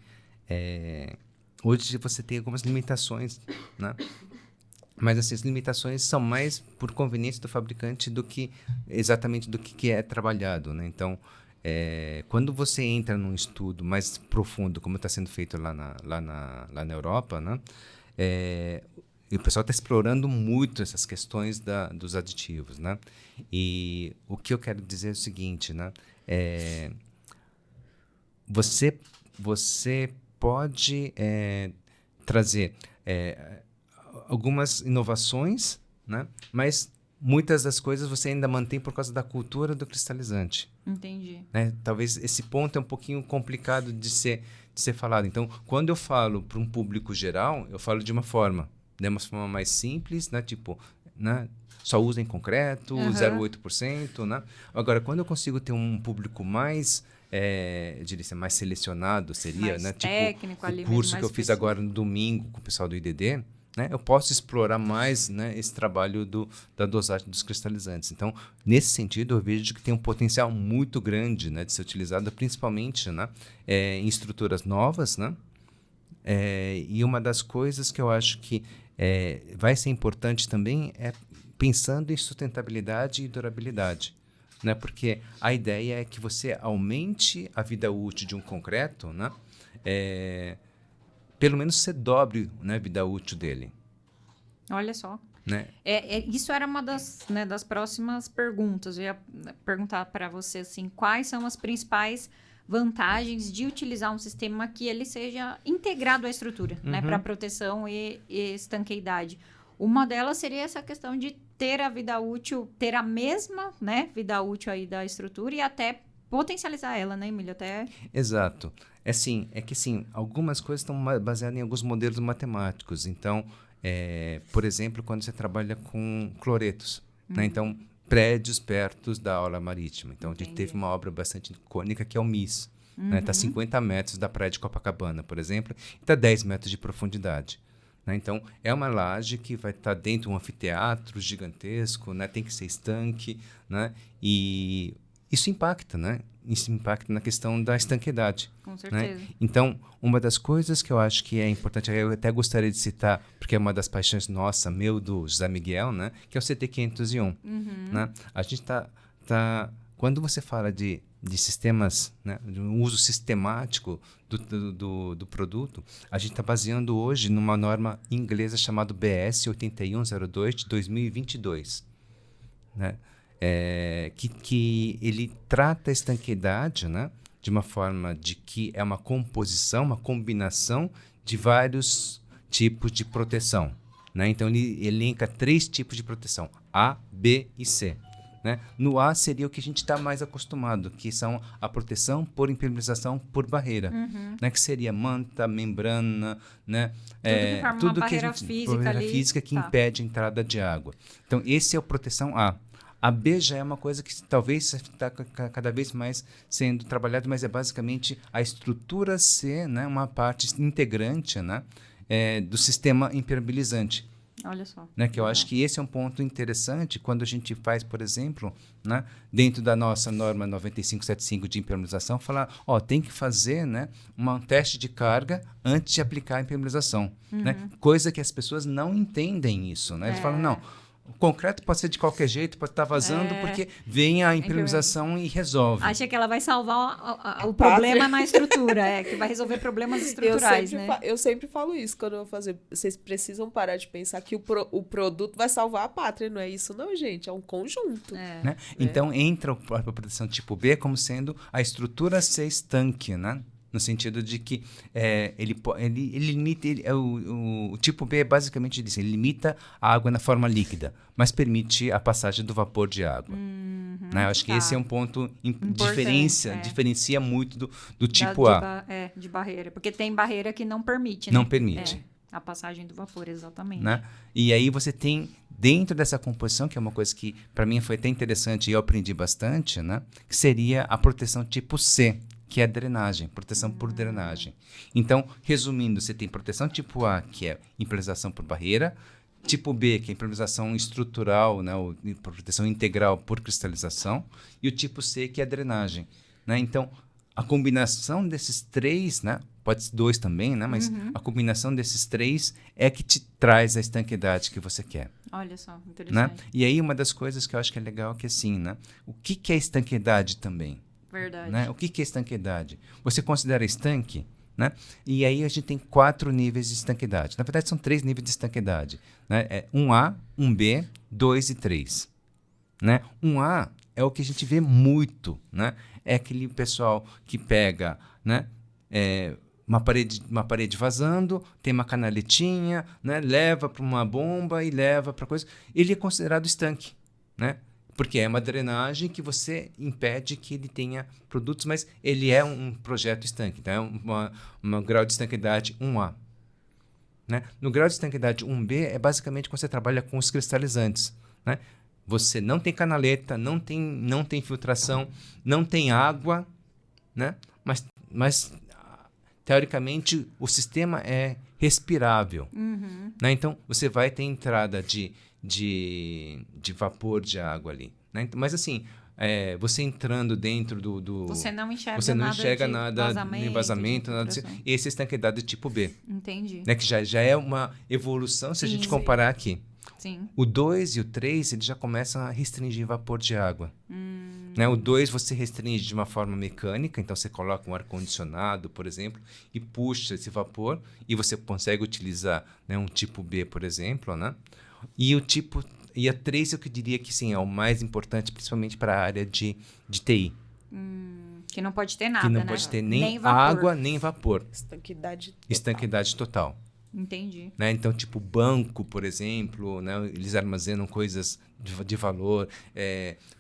hoje você tem algumas limitações, né? Mas essas limitações são mais por conveniência do fabricante do que exatamente do que é trabalhado, né? Então, quando você entra num estudo mais profundo, como está sendo feito lá na Europa, né? E o pessoal está explorando muito essas questões dos aditivos, né? E o que eu quero dizer é o seguinte, né? Você pode trazer algumas inovações, né? Mas muitas das coisas você ainda mantém por causa da cultura do cristalizante. Entendi. Né? Talvez esse ponto é um pouquinho complicado de ser falado. Então, quando eu falo para um público geral, eu falo de uma forma mais simples, né? Tipo, né? Só usa em concreto, 0,8%, né? Agora, quando eu consigo ter um público mais eu diria assim, mais selecionado, seria, mais né? técnico, tipo, ali, o curso mais que eu fiz agora no domingo com o pessoal do IDD, né, eu posso explorar mais, né, esse trabalho da dosagem dos cristalizantes. Então, nesse sentido, eu vejo que tem um potencial muito grande, né, de ser utilizado, principalmente, né, em estruturas novas, né, e uma das coisas que eu acho que vai ser importante também é pensando em sustentabilidade e durabilidade. Né, porque a ideia é que você aumente a vida útil de um concreto, né, pelo menos você dobre, né, a vida útil dele. Olha só. Né? Isso era uma das próximas perguntas. Eu ia perguntar para você assim, quais são as principais vantagens de utilizar um sistema que ele seja integrado à estrutura, né, para proteção e estanqueidade. Uma delas seria essa questão de ter a vida útil, ter a mesma, né, vida útil aí da estrutura e até potencializar ela, né, Emílio? Exato. É que algumas coisas estão baseadas em alguns modelos matemáticos. Então, por exemplo, quando você trabalha com cloretos, né? Então, prédios perto da orla marítima. Então, a gente teve uma obra bastante icônica que é o MIS. Está a 50 metros da praia de Copacabana, por exemplo, e está a 10 metros de profundidade. Né? Então, é uma laje que vai estar dentro de um anfiteatro gigantesco, né? Tem que ser estanque, né? E isso impacta, né? Isso impacta na questão da estanqueidade. Com certeza. Né? Então, uma das coisas que eu acho que é importante, eu até gostaria de citar, porque é uma das paixões nossa, do José Miguel, né? Que é o CT501. Né? A gente quando você fala de sistemas, né, de um uso sistemático do produto, a gente está baseando hoje numa norma inglesa chamada BS 8102 de 2022, né, que ele trata a estanqueidade, né, de uma forma de que é uma composição, uma combinação de vários tipos de proteção. Né? Então, ele elenca 3 tipos de proteção, A, B e C. Né? No A seria o que a gente está mais acostumado, que são a proteção por impermeabilização por barreira, né? Que seria manta, membrana, né? Tudo que forma uma barreira física que impede a entrada de água. Então, esse é a proteção A. A B já é uma coisa que talvez está cada vez mais sendo trabalhada, mas é basicamente a estrutura C, né? Uma parte integrante, né? Do sistema impermeabilizante. Olha só. Né, que eu acho que esse é um ponto interessante quando a gente faz, por exemplo, né, dentro da nossa norma 9575 de impermeabilização, falar, tem que fazer, né, um teste de carga antes de aplicar a impermeabilização. Né? Coisa que as pessoas não entendem isso. Né? Eles falam, não, o concreto pode ser de qualquer jeito, pode estar vazando, porque vem a impermeabilização e resolve. Acha que ela vai salvar o problema na estrutura, que vai resolver problemas estruturais, eu sempre falo isso quando eu vou fazer. Vocês precisam parar de pensar que o produto vai salvar a pátria, não é isso não, gente, é um conjunto. Né? Então, entra a proteção tipo B como sendo a estrutura ser estanque, né? No sentido de que ele limita... o tipo B é basicamente isso. Ele limita a água na forma líquida, mas permite a passagem do vapor de água. Né? Eu acho que esse é um ponto diferencia muito do tipo A. De barreira. Porque tem barreira que não permite, né? Não permite. A passagem do vapor, exatamente. Né? E aí você tem, dentro dessa composição, que é uma coisa que para mim foi até interessante e eu aprendi bastante, né? Que seria a proteção tipo C, que é a drenagem, proteção por drenagem. Então, resumindo, você tem proteção tipo A, que é impermeabilização por barreira, tipo B, que é impermeabilização estrutural, né, ou proteção integral por cristalização, e o tipo C, que é a drenagem. Né? Então, a combinação desses 3, né, pode ser 2 também, né, mas a combinação desses 3 é que te traz a estanqueidade que você quer. Olha só, interessante. Né? E aí, uma das coisas que eu acho que é legal é que, assim, né, o que é estanqueidade também? Verdade. Né? O que é estanqueidade? Você considera estanque? Né? E aí a gente tem 4 níveis de estanqueidade. Na verdade, são 3 níveis de estanqueidade. Né? 1A, 1B, 2 e 3. Né? 1A é o que a gente vê muito. Né? É aquele pessoal que pega, né, uma parede vazando, tem uma canaletinha, né, leva para uma bomba e leva para coisa. Ele é considerado estanque. Né? Porque é uma drenagem que você impede que ele tenha produtos, mas ele é um projeto estanque. Então, é um grau de estanqueidade 1A. Né? No grau de estanqueidade 1B, é basicamente quando você trabalha com os cristalizantes. Né? Você não tem canaleta, não tem filtração, não tem água, né? mas teoricamente, o sistema é respirável. Né? Então, você vai ter entrada de vapor de água ali. Né? Mas, assim, você entrando dentro do... Você não enxerga você não nada enxerga de nada, nem vazamento, de nada disso. infiltração. Esse é estanqueidade tipo B. Entendi. Né? Que já é uma evolução se a gente comparar aqui. Sim. O 2 e o 3, eles já começam a restringir vapor de água. Né? O 2 você restringe de uma forma mecânica, então você coloca um ar-condicionado, por exemplo, e puxa esse vapor, e você consegue utilizar, né, um tipo B, por exemplo. Né? E a 3 eu que diria que sim, é o mais importante, principalmente para a área de TI. Que não pode ter nada, Que não né? pode ter nem vapor. água, nem vapor. Estanquidade total. Total. Entendi. Né? Então, tipo, banco, por exemplo, né? Eles armazenam coisas de valor.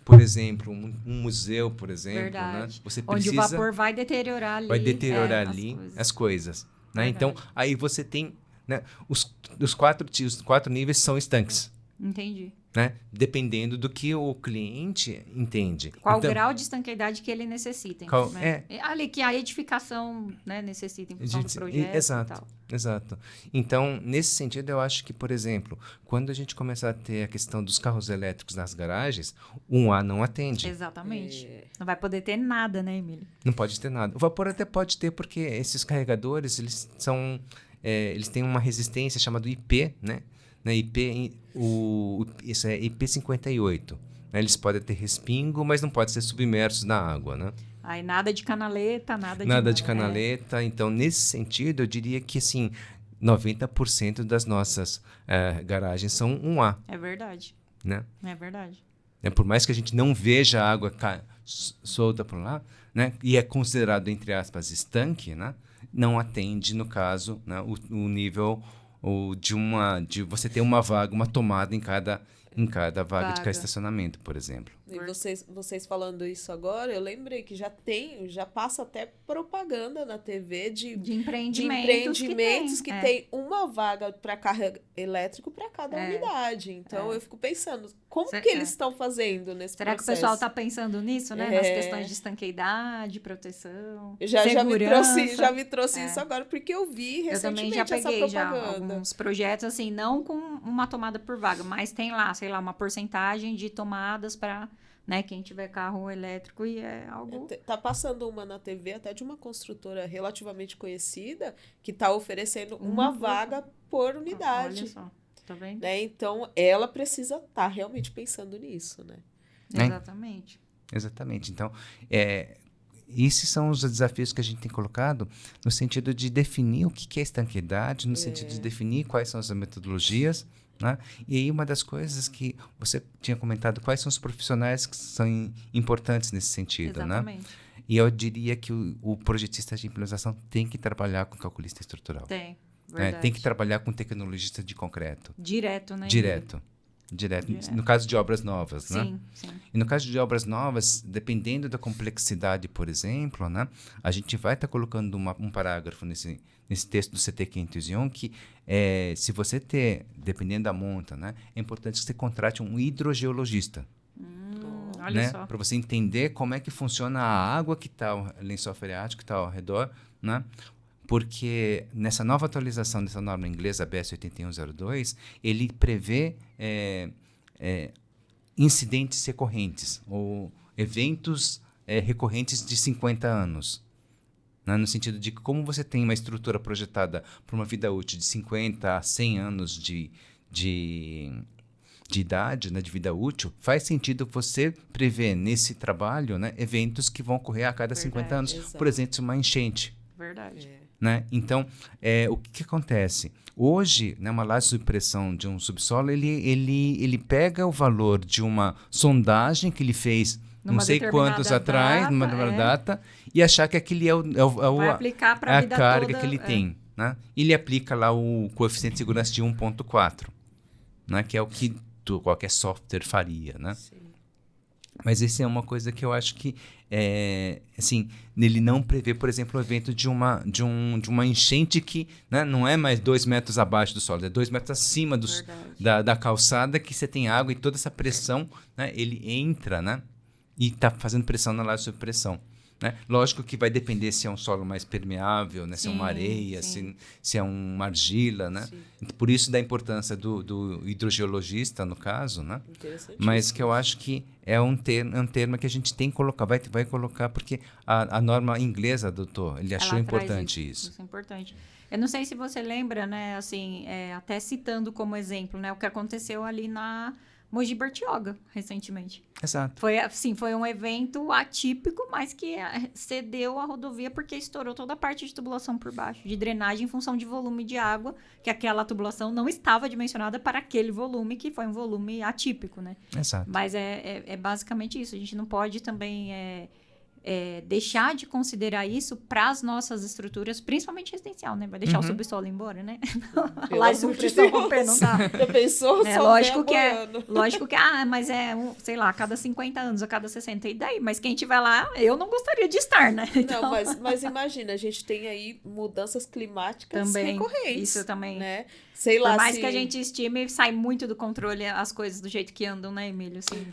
Por exemplo, um museu, por exemplo. Verdade. Né? Você Onde precisa, o vapor vai deteriorar ali. as coisas. Né? Verdade. Então, aí você tem... Né? Os quatro níveis são estanques. Entendi. Né? Dependendo do que o cliente entende. Qual Então, o grau de estanqueidade que ele necessita. Qual- né? Ali que a edificação, né, necessita em função do projeto Exato, e tal. exato. Então, nesse sentido, eu acho que, por exemplo, quando a gente começar a ter a questão dos carros elétricos nas garagens, 1A não atende. Exatamente. Não vai poder ter nada, né, Emílio? Não pode ter nada. O vapor até pode ter, porque esses carregadores, eles são... eles têm uma resistência chamada IP, né? Na IP, isso é IP58. Né? Eles podem ter respingo, mas não podem ser submersos na água, né? Aí nada de canaleta, Nada de canaleta. Então, nesse sentido, eu diria que, assim, 90% das nossas garagens são 1A, É verdade. né? É verdade. Por mais que a gente não veja a água solta por lá, né? E é considerado, entre aspas, estanque, né? Não atende, no caso, né? o nível de você ter uma vaga, uma tomada em cada vaga de estacionamento, por exemplo. E vocês falando isso agora, eu lembrei que já passa até propaganda na TV de empreendimentos que tem uma vaga para carro elétrico para cada unidade. Então eu fico pensando, como que eles estão fazendo nesse Será processo? que o pessoal está pensando nisso, né? Nas questões de estanqueidade, proteção, já me trouxe É. isso agora, porque eu vi Eu também recentemente já essa peguei propaganda. alguns projetos, assim, não com uma tomada por vaga, mas tem lá, sei lá, uma porcentagem de tomadas para, né, quem tiver carro elétrico e é algo... Tá passando uma na TV, até de uma construtora relativamente conhecida, que tá oferecendo uma vaga por unidade. Olha só, tá vendo? Né? Então, ela precisa estar realmente pensando nisso, né? Exatamente. Exatamente. Então, esses são os desafios que a gente tem colocado no sentido de definir o que é estanqueidade, no sentido de definir quais são as metodologias, né? E aí uma das coisas que você tinha comentado, quais são os profissionais que são importantes nesse sentido, Exatamente. né? E eu diria que o projetista de implementação tem que trabalhar com calculista estrutural. Tem, Né? verdade. Tem que trabalhar com tecnologista de concreto. Direto, né? Direto. No caso de obras novas, né? Sim, sim. E no caso de obras novas, dependendo da complexidade, por exemplo, né, a gente vai estar colocando um parágrafo nesse texto do CT 501 que, se você ter, dependendo da monta, né, é importante que você contrate um hidrogeologista. Olha Né, só. para você entender como é que funciona a água que está, o lençol freático que está ao redor, né? Porque nessa nova atualização dessa norma inglesa, BS 8102, ele prevê incidentes recorrentes, ou eventos recorrentes de 50 anos. Né? No sentido de que, como você tem uma estrutura projetada para uma vida útil de 50 a 100 anos de idade, né, de vida útil, faz sentido você prever nesse trabalho, né, eventos que vão ocorrer a cada 50 anos. exato. Por exemplo, uma enchente. Verdade. Né? Então, o que acontece? Hoje, né, uma laje de pressão de um subsolo, ele pega o valor de uma sondagem que ele fez não sei quantos atrás, numa determinada data, e achar que aquele vai aplicar para a vida carga toda, que ele tem. Né? Ele aplica lá o coeficiente de segurança de 1.4, né? Que é o que qualquer software faria. Né? Sim. Mas isso é uma coisa que eu acho que, assim, ele não prevê, por exemplo, o evento de uma enchente que, né, não é mais 2 metros abaixo do solo, é 2 metros acima da calçada, que você tem água e toda essa pressão, né, ele entra, né, e está fazendo pressão na laje sob pressão. Né? Lógico que vai depender se é um solo mais permeável, né? Se é uma areia, se é uma argila, né? Por isso da importância do hidrogeologista, no caso, né? Mas que eu acho que é um termo que a gente tem que colocar, vai colocar, porque a norma inglesa, doutor, ele achou importante isso. Isso é importante. Eu não sei se você lembra, né, assim, até citando como exemplo, né, o que aconteceu ali na Mogi Bertioga, recentemente. Exato. Foi um evento atípico, mas que cedeu a rodovia porque estourou toda a parte de tubulação por baixo, de drenagem em função de volume de água, que aquela tubulação não estava dimensionada para aquele volume, que foi um volume atípico, né? Exato. Mas é basicamente isso. A gente não pode também deixar de considerar isso para as nossas estruturas, principalmente residencial, né? Vai deixar o subsolo embora, né? Lá de pressão romper, não dá. Já pensou? Lógico que mas sei lá, a cada 50 anos, a cada 60, e daí? Mas quem estiver lá, eu não gostaria de estar, né? Então, não, mas imagina, a gente tem aí mudanças climáticas também, recorrentes. Isso também. Né? Sei lá, por mais que a gente estime, sai muito do controle as coisas do jeito que andam, né, Emílio? Assim.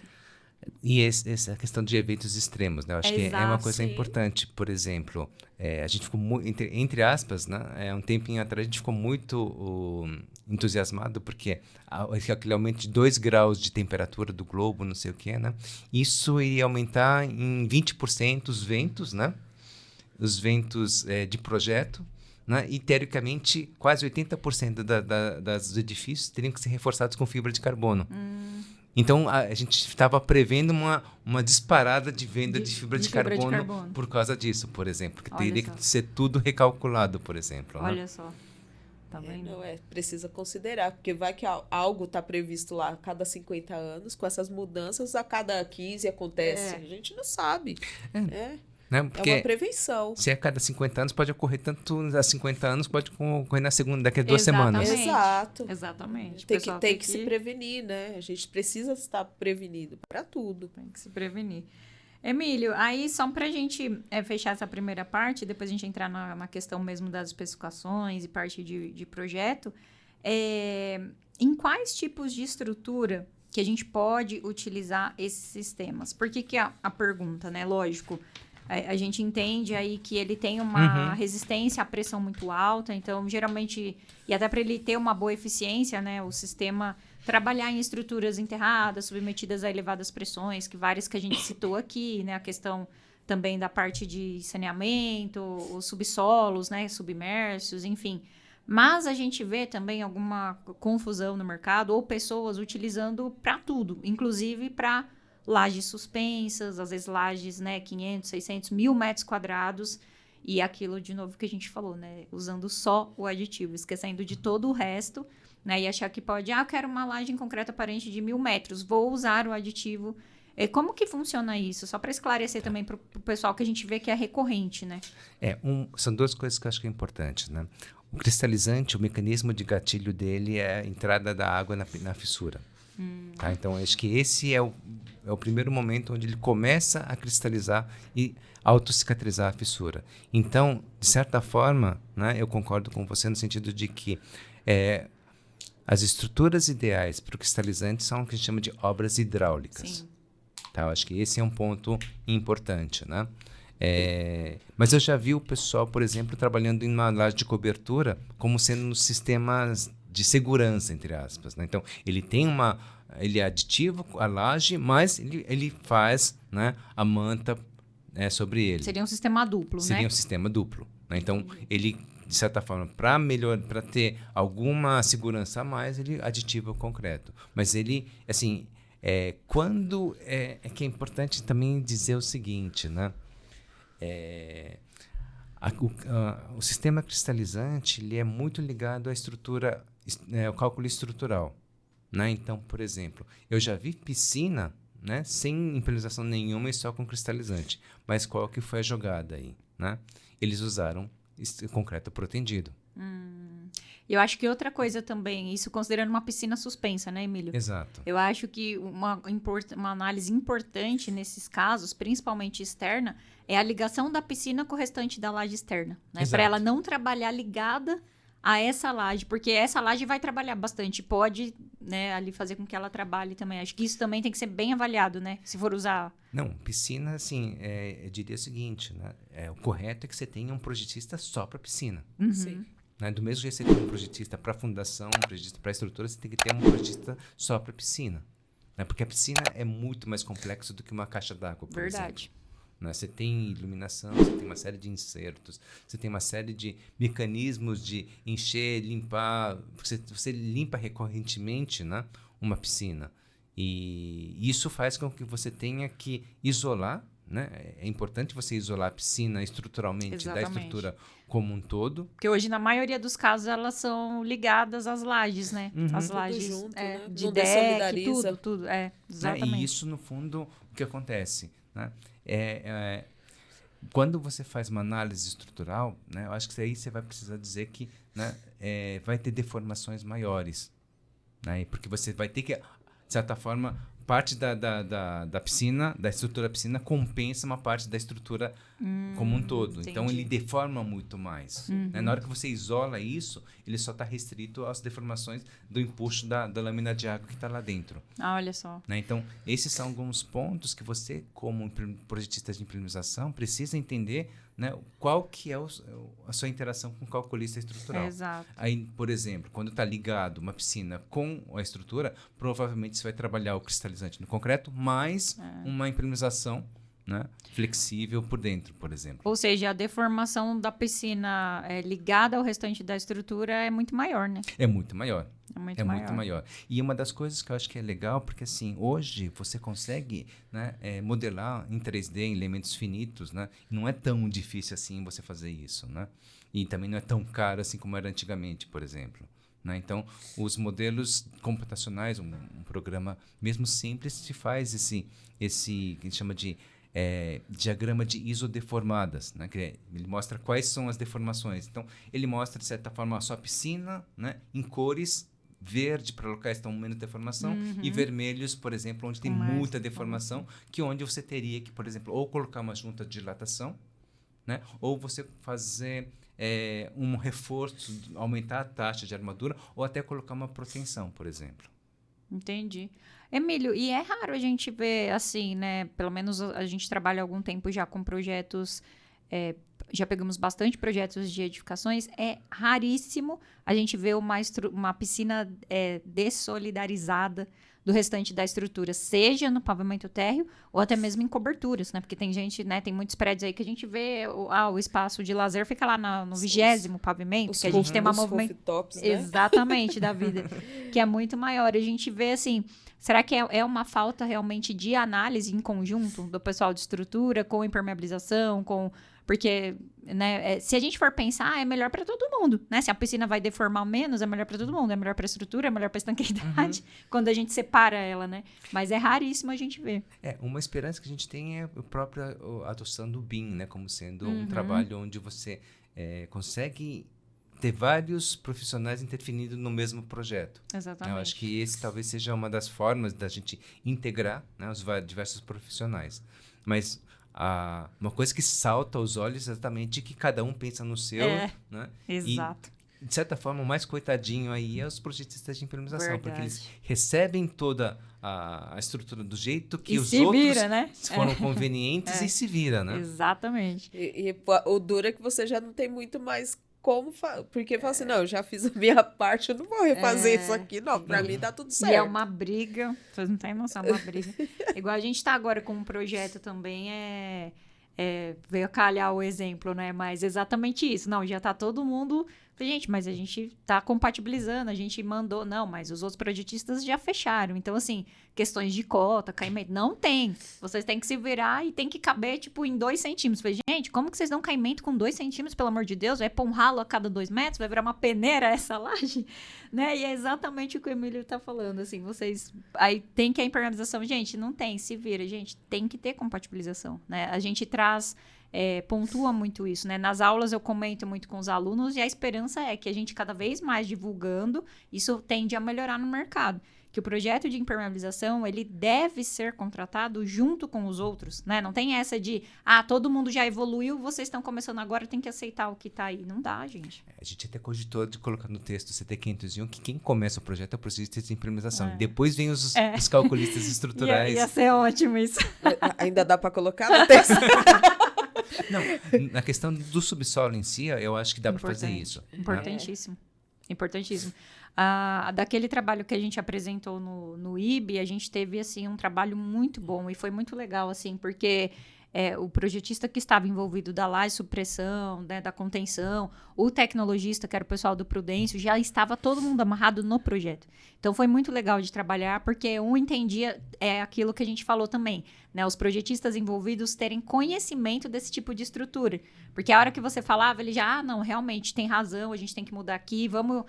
E essa questão de eventos extremos, né? Eu acho que é uma coisa importante. Por exemplo, a gente ficou entre aspas, né? Um tempinho atrás a gente ficou muito entusiasmado porque aquele aumento de 2 graus de temperatura do globo, não sei o que, né? Isso iria aumentar em 20% os ventos, né? Os ventos de projeto. Né? E, teoricamente, quase 80% dos edifícios teriam que ser reforçados com fibra de carbono. Então, a gente estava prevendo uma disparada de venda de fibra de carbono por causa disso, por exemplo. Porque teria que ser tudo recalculado, por exemplo. Olha né? só. Tá vendo? Precisa considerar, porque vai que algo está previsto lá a cada 50 anos, com essas mudanças, a cada 15 acontece. A gente não sabe. Né? Porque uma prevenção. Se a cada 50 anos pode ocorrer tanto há 50 anos, pode ocorrer daqui a 2 semanas. Exatamente. Tem que se prevenir, né? A gente precisa estar prevenido para tudo. Tem que se prevenir. Emílio, aí só para a gente fechar essa primeira parte, depois a gente entrar na questão mesmo das especificações e parte de projeto, em quais tipos de estrutura que a gente pode utilizar esses sistemas? Por que a pergunta, né? Lógico, a gente entende aí que ele tem uma resistência à pressão muito alta, então, geralmente, e até para ele ter uma boa eficiência, né, o sistema trabalhar em estruturas enterradas, submetidas a elevadas pressões, várias que a gente citou aqui, né, a questão também da parte de saneamento, os subsolos, né, submersos, enfim. Mas a gente vê também alguma confusão no mercado ou pessoas utilizando para tudo, inclusive para lajes suspensas, às vezes lajes, né, 500, 600, 1.000 metros quadrados, e aquilo de novo que a gente falou, né, usando só o aditivo, esquecendo de todo o resto, né, e achar que pode, eu quero uma laje em concreto aparente de 1.000 metros, vou usar o aditivo. Como que funciona isso? Só para esclarecer também para o pessoal que a gente vê que é recorrente, né? São 2 coisas que eu acho que é importante, né? O cristalizante, o mecanismo de gatilho dele é a entrada da água na fissura. Tá? Então, acho que esse é o primeiro momento onde ele começa a cristalizar e autocicatrizar a fissura. Então, de certa forma, né, eu concordo com você no sentido de que as estruturas ideais para o cristalizante são o que a gente chama de obras hidráulicas. Sim. Tá? Eu acho que esse é um ponto importante, né? Mas eu já vi o pessoal, por exemplo, trabalhando em uma laje de cobertura como sendo sistemas de segurança, entre aspas. Né? Então, ele é aditivo à laje, mas ele faz, né, a manta sobre ele. Seria um sistema duplo, né? Seria um sistema duplo. Né? Então, ele, de certa forma, para ter alguma segurança a mais, ele aditiva o concreto. Mas ele, assim, quando que é importante também dizer o seguinte, né? O sistema cristalizante ele é muito ligado à estrutura, ao cálculo estrutural. Né? Então, por exemplo, eu já vi piscina, né, sem impermeabilização nenhuma e só com cristalizante. Mas qual que foi a jogada aí? Né? Eles usaram concreto protendido. Eu acho que outra coisa também, isso considerando uma piscina suspensa, né, Emílio? Exato. Eu acho que uma análise importante nesses casos, principalmente externa, é a ligação da piscina com o restante da laje externa. Né? Para ela não trabalhar ligada a essa laje, porque essa laje vai trabalhar bastante, pode, né, ali fazer com que ela trabalhe também. Acho que isso também tem que ser bem avaliado, né, se for usar. Não, piscina, assim, eu diria o seguinte, né? O correto é que você tenha um projetista só para piscina. Sim. Né? Do mesmo jeito que você tem um projetista para fundação, um projetista para estrutura, você tem que ter um projetista só para piscina. Né? Porque a piscina é muito mais complexo do que uma caixa d'água, por Verdade. exemplo. Né? Você tem iluminação, você tem uma série de insertos, você tem uma série de mecanismos de encher, limpar. Você limpa recorrentemente, né, uma piscina. E isso faz com que você tenha que isolar. Né? É importante você isolar a piscina estruturalmente Exatamente. da estrutura como um todo. Porque hoje, na maioria dos casos, elas são ligadas às lajes, né? As Tudo lajes junto, né? de Não deck, dessolidariza. tudo. Né? Exatamente. E isso, no fundo, o que acontece? Né? Quando você faz uma análise estrutural, né, eu acho que aí você vai precisar dizer que, né, vai ter deformações maiores. Né? Porque você vai ter que, de certa forma, parte da piscina, da estrutura da piscina, compensa uma parte da estrutura como um todo. Entendi. Então, ele deforma muito mais. Né? Na hora que você isola isso, ele só está restrito às deformações do empuxo da lâmina de água que está lá dentro. Ah, olha só. Né? Então, esses são alguns pontos que você, como projetista de impermeabilização, precisa entender, né, qual que é a sua interação com o calculista estrutural. Exato. Aí, por exemplo, quando está ligado uma piscina com a estrutura, provavelmente você vai trabalhar o cristalizante no concreto, mais uma impermeabilização, né, flexível por dentro, por exemplo. Ou seja, a deformação da piscina ligada ao restante da estrutura é muito maior, né? É muito maior. Muito É maior. muito maior. E uma das coisas que eu acho que é legal, porque assim, hoje você consegue, né, modelar em 3D, em elementos finitos, né? Não é tão difícil assim você fazer isso, né? E também não é tão caro assim como era antigamente, por exemplo. Né? Então, os modelos computacionais, um programa mesmo simples, te faz esse que a gente chama de diagrama de isodeformadas, né? Ele mostra quais são as deformações. Então, ele mostra, de certa forma, a sua piscina, né, em cores verde para locais que estão menos deformação e vermelhos, por exemplo, onde tem Com mais muita deformação, que onde você teria que, por exemplo, ou colocar uma junta de dilatação, né, ou você fazer um reforço, aumentar a taxa de armadura, ou até colocar uma proteção, por exemplo. Entendi. Emílio, e é raro a gente ver assim, né? Pelo menos a gente trabalha há algum tempo já com projetos, já pegamos bastante projetos de edificações. É raríssimo a gente ver uma piscina dessolidarizada do restante da estrutura, seja no pavimento térreo ou até mesmo em coberturas, né? Porque tem gente, né? Tem muitos prédios aí que a gente vê o espaço de lazer fica lá no 20º pavimento, que a gente tem uma movimentação. Tops, né? Exatamente, da vida, que é muito maior. A gente vê assim, será que é uma falta realmente de análise em conjunto do pessoal de estrutura com impermeabilização, porque, né, se a gente for pensar, é melhor para todo mundo, né? Se a piscina vai deformar menos, é melhor para todo mundo, é melhor para a estrutura, é melhor para a estanqueidade, quando a gente separa ela, né? Mas é raríssimo a gente ver. Uma esperança que a gente tem é a própria adoção do BIM, né, como sendo um trabalho onde você consegue ter vários profissionais interferindo no mesmo projeto. Exatamente. Eu acho que esse talvez seja uma das formas da gente integrar, né, os diversos profissionais. Mas uma coisa que salta aos olhos é exatamente que cada um pensa no seu. Né? Exato. E, de certa forma, o mais coitadinho aí é os projetistas de impermeabilização, Verdade. porque eles recebem toda a estrutura do jeito que E os se outros vira, né? foram convenientes e se vira, né? Exatamente. E o duro é que você já não tem muito mais como porque fala assim, não, eu já fiz a minha parte, eu não vou refazer isso aqui, não. Pra mim tá tudo certo. E é uma briga, vocês não têm noção, é uma briga. Igual a gente tá agora com um projeto também, veio calhar o exemplo, né? Mas exatamente isso. Não, já tá todo mundo... Gente, mas a gente tá compatibilizando, a gente mandou... Não, mas os outros projetistas já fecharam. Então, assim, questões de cota, caimento, não tem. Vocês têm que se virar e tem que caber, tipo, em 2 centímetros. Falei, gente, como que vocês dão caimento com 2 centímetros, pelo amor de Deus? Vai pôr um ralo a cada 2 metros? Vai virar uma peneira essa laje? Né? E é exatamente o que o Emílio tá falando, assim, vocês... Aí tem que a impermeabilização. Gente, não tem, se vira. Gente, tem que ter compatibilização, né? A gente traz... pontua muito isso, né? Nas aulas eu comento muito com os alunos e a esperança é que a gente cada vez mais divulgando, isso tende a melhorar no mercado. que o projeto de impermeabilização, ele deve ser contratado junto com os outros, né? Não tem essa de, todo mundo já evoluiu, vocês estão começando agora, tem que aceitar o que tá aí. Não dá, gente. A gente até cogitou de colocar no texto do CT501 que quem começa o projeto é o projetista de impermeabilização. Depois vem os calculistas estruturais. Ia ser ótimo isso. Ainda dá para colocar no texto? Não, na questão do subsolo em si, eu acho que dá para fazer isso. Importantíssimo. Importantíssimo. Daquele trabalho que a gente apresentou no IB, a gente teve, assim, um trabalho muito bom e foi muito legal, assim, porque o projetista que estava envolvido da laje supressão, né, da contenção, o tecnologista, que era o pessoal do Prudêncio, já estava todo mundo amarrado no projeto. Então, foi muito legal de trabalhar, porque um entendia aquilo que a gente falou também, né, os projetistas envolvidos terem conhecimento desse tipo de estrutura. Porque a hora que você falava, ele já, não, realmente, tem razão, a gente tem que mudar aqui, vamos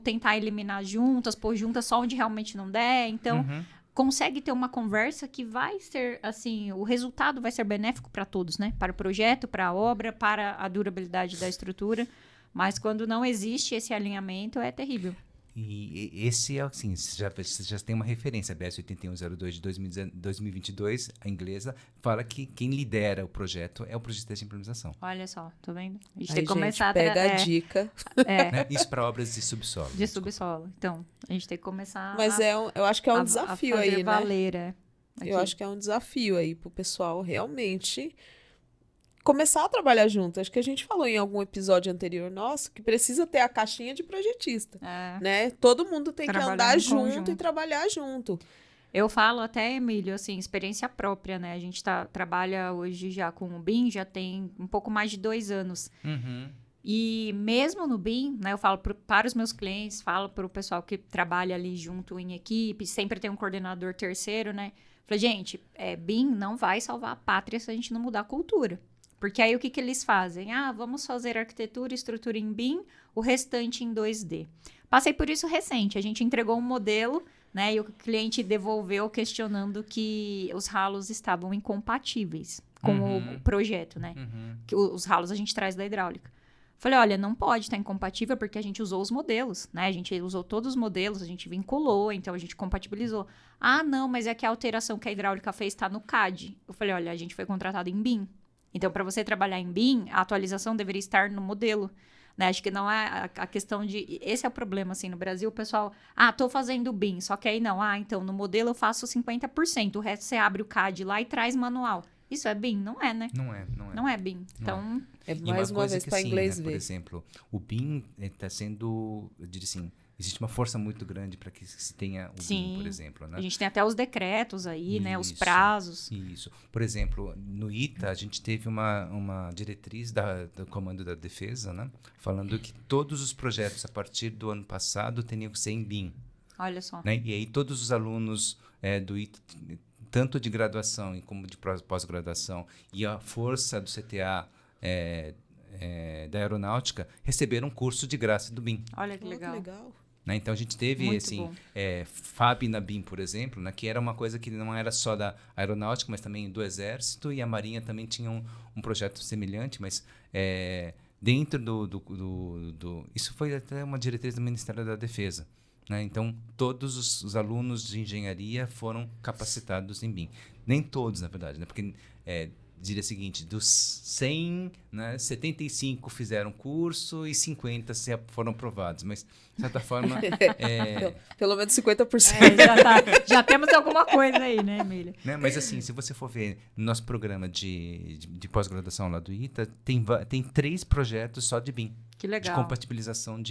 tentar eliminar juntas, pôr juntas só onde realmente não der. Então, consegue ter uma conversa que vai ser, assim, o resultado vai ser benéfico para todos, né? Para o projeto, para a obra, para a durabilidade da estrutura. Mas quando não existe esse alinhamento, é terrível. E esse é, assim, você já tem uma referência, a BS 8102 de 2022, a inglesa, fala que quem lidera o projeto é o projetista de implementação. Olha só, tô vendo? A gente Aí, tem que começar pega a dica. Né? Isso para obras de subsolo. De subsolo. Então, a gente tem que começar Mas eu acho que é um desafio aí, né? Valer, eu acho que é um desafio aí pro pessoal realmente começar a trabalhar junto. Acho que a gente falou em algum episódio anterior nosso que precisa ter a caixinha de projetista, né? Todo mundo tem que andar junto e trabalhar junto. Eu falo até, Emílio, assim, experiência própria, né? A gente trabalha hoje já com o BIM, já tem um pouco mais de 2 anos. E mesmo no BIM, né, eu falo para os meus clientes, falo para o pessoal que trabalha ali junto em equipe, sempre tem um coordenador terceiro, né? Falei, gente, BIM não vai salvar a pátria se a gente não mudar a cultura. Porque aí o que eles fazem? Vamos fazer arquitetura e estrutura em BIM, o restante em 2D. Passei por isso recente. A gente entregou um modelo, né? E o cliente devolveu questionando que os ralos estavam incompatíveis com o projeto, né? Que os ralos a gente traz da hidráulica. Falei, olha, não pode estar incompatível porque a gente usou os modelos, né? A gente usou todos os modelos, a gente vinculou, então a gente compatibilizou. Não, mas é que a alteração que a hidráulica fez está no CAD. Eu falei, olha, a gente foi contratado em BIM. Então, para você trabalhar em BIM, a atualização deveria estar no modelo, né? Acho que não é a questão de... Esse é o problema, assim, no Brasil, o pessoal... tô fazendo BIM, só que aí não. Então, no modelo eu faço 50%, o resto você abre o CAD lá e traz manual. Isso é BIM? Não é, né? Não é. Não é BIM. Então... É mais uma vez para inglês ver. Por exemplo, o BIM está sendo... Eu diria assim... Existe uma força muito grande para que se tenha o BIM, por exemplo. Né? A gente tem até os decretos aí, né? Os prazos. Isso. Por exemplo, no ITA, a gente teve uma diretriz do Comando da Defesa, né? Falando que todos os projetos, a partir do ano passado, teriam que ser em BIM. Olha só. Né? E aí todos os alunos do ITA, tanto de graduação como de pós-graduação, e a força do CTA... da aeronáutica, receberam um curso de graça do BIM. Olha que legal. Né? Então, a gente teve, FAB na BIM, por exemplo, né? Que era uma coisa que não era só da aeronáutica, mas também do Exército, e a Marinha também tinha um projeto semelhante, mas dentro isso foi até uma diretriz do Ministério da Defesa. Né? Então, todos os alunos de engenharia foram capacitados em BIM. Nem todos, na verdade, né? Porque... diria o seguinte, dos 100, né, 75 fizeram curso e 50 foram aprovados, mas, de certa forma... Pelo menos 50%. Já temos alguma coisa aí, né, Emília? Né? Mas, assim, se você for ver no nosso programa de pós-graduação lá do ITA, tem 3 projetos só de BIM. Que legal. De compatibilização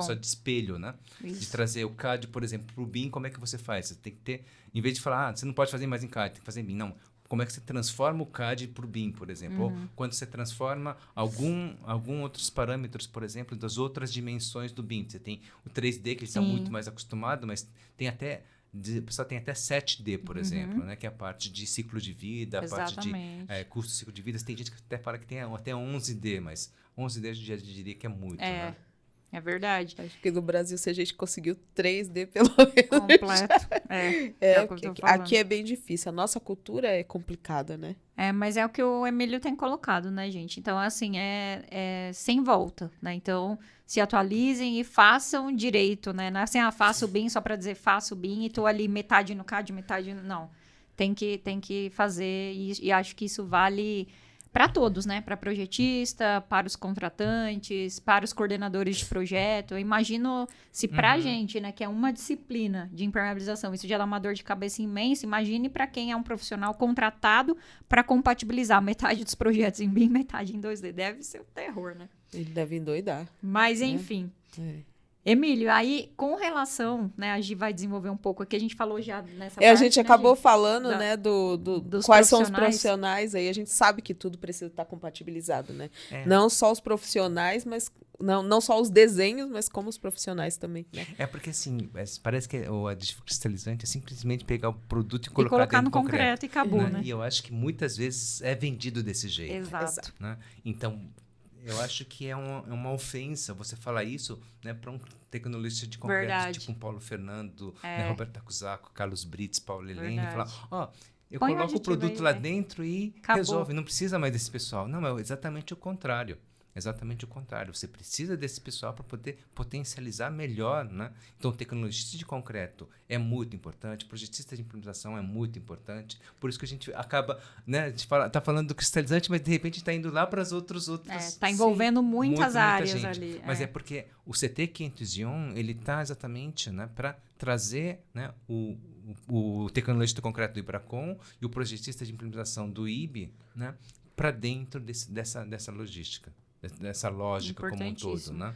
só de espelho, né? Isso. De trazer o CAD, por exemplo, para o BIM, como é que você faz? Você tem que ter, em vez de falar, você não pode fazer mais em CAD, tem que fazer em BIM. Não. Como é que você transforma o CAD para o BIM, por exemplo? Ou quando você transforma algum outros parâmetros, por exemplo, das outras dimensões do BIM. Você tem o 3D, que eles estão muito mais acostumados, mas tem até... O pessoal tem até 7D, por exemplo, né? Que é a parte de ciclo de vida, a parte de custo de ciclo de vida. Tem gente que até fala que tem até 11D, mas 11D eu já diria que é muito, né? É verdade. Acho que no Brasil, se a gente conseguiu 3D, pelo menos. Completo. É o que eu tô falando. Aqui é bem difícil. A nossa cultura é complicada, né? Mas é o que o Emílio tem colocado, né, gente? Então, assim, é sem volta, né? Então, se atualizem e façam direito, né? Não é assim, faço o BIM só para dizer faço o BIM e tô ali metade no CAD, metade não. Tem que fazer e acho que isso vale para todos, né? Para projetista, para os contratantes, para os coordenadores de projeto. Eu imagino se para a gente, né, que é uma disciplina de impermeabilização, isso já dá uma dor de cabeça imensa. Imagine para quem é um profissional contratado para compatibilizar metade dos projetos em BIM, metade em 2D. Deve ser um terror, né? Ele deve endoidar. Mas, enfim. Emílio, aí, com relação, né, a Gi vai desenvolver um pouco aqui, a gente falou já nessa parte, a gente né, acabou Gi? falando, né, dos quais são os profissionais, aí a gente sabe que tudo precisa estar compatibilizado, né? Não só os profissionais, mas não só os desenhos, mas como os profissionais também, né? Porque assim, parece que o aditivo cristalizante é simplesmente pegar o produto e colocar dentro no concreto e acabou, né? E eu acho que muitas vezes é vendido desse jeito. Exato. Né? Então, eu acho que é uma ofensa você falar isso, né, para um tecnologista de concreto, Verdade. tipo um Paulo Fernando, né, Roberto Accusaco, Carlos Brits, Paulo Helene, e falar, eu Põe coloco o produto aí, lá dentro e acabou. resolve, não precisa mais desse pessoal. Não, é exatamente o contrário. Exatamente o contrário. Você precisa desse pessoal para poder potencializar melhor, né? Então, o tecnologista de concreto é muito importante, o projetista de implementação é muito importante. Por isso que a gente acaba, né? A gente tá falando do cristalizante, mas de repente está indo lá para as outras. Está envolvendo muitas áreas gente. ali. Mas é porque o CT 501 ele está exatamente, né, para trazer, né, o tecnologista de concreto do Ibracon e o projetista de implementação do IB, né, para dentro dessa logística. Dessa lógica como um todo, né?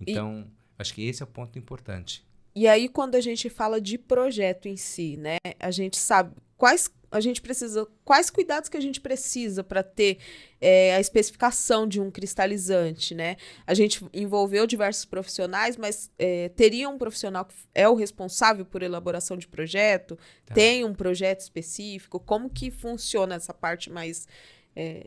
Então, acho que esse é o ponto importante. E aí, quando a gente fala de projeto em si, né? A gente sabe quais cuidados que a gente precisa para ter a especificação de um cristalizante, né? A gente envolveu diversos profissionais, mas teria um profissional que é o responsável por elaboração de projeto? Tá. Tem um projeto específico? Como que funciona essa parte mais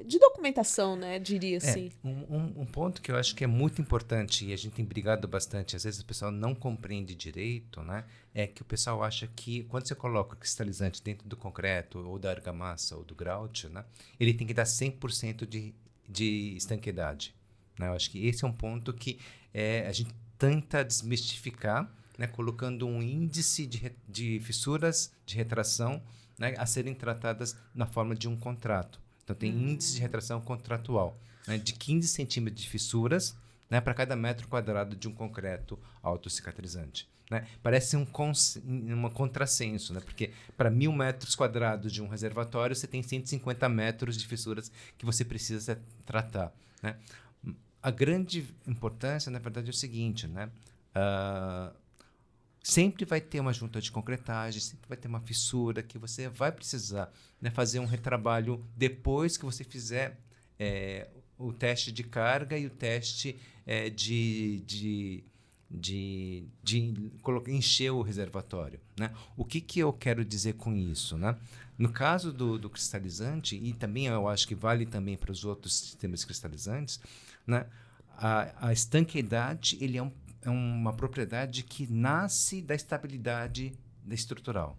de documentação, né? Diria assim. Um ponto que eu acho que é muito importante e a gente tem brigado bastante, às vezes o pessoal não compreende direito, né? É que o pessoal acha que quando você coloca o cristalizante dentro do concreto ou da argamassa ou do grout, né? Ele tem que dar 100% de estanqueidade. Né? Eu acho que esse é um ponto que a gente tenta desmistificar, né? Colocando um índice de fissuras de retração, né? A serem tratadas na forma de um contrato. Então, tem índice de retração contratual, né, de 15 centímetros de fissuras, né, para cada metro quadrado de um concreto autocicatrizante. Né? Parece uma contrassenso, né? Porque para 1.000 metros quadrados de um reservatório, você tem 150 metros de fissuras que você precisa tratar. Né? A grande importância, na verdade, é o seguinte, né? Sempre vai ter uma junta de concretagem, sempre vai ter uma fissura que você vai precisar, né, fazer um retrabalho depois que você fizer o teste de carga e o teste de encher o reservatório. Né? O que eu quero dizer com isso? Né? No caso do cristalizante, e também eu acho que vale também para os outros sistemas cristalizantes, né, a estanqueidade ele é uma propriedade que nasce da estabilidade estrutural.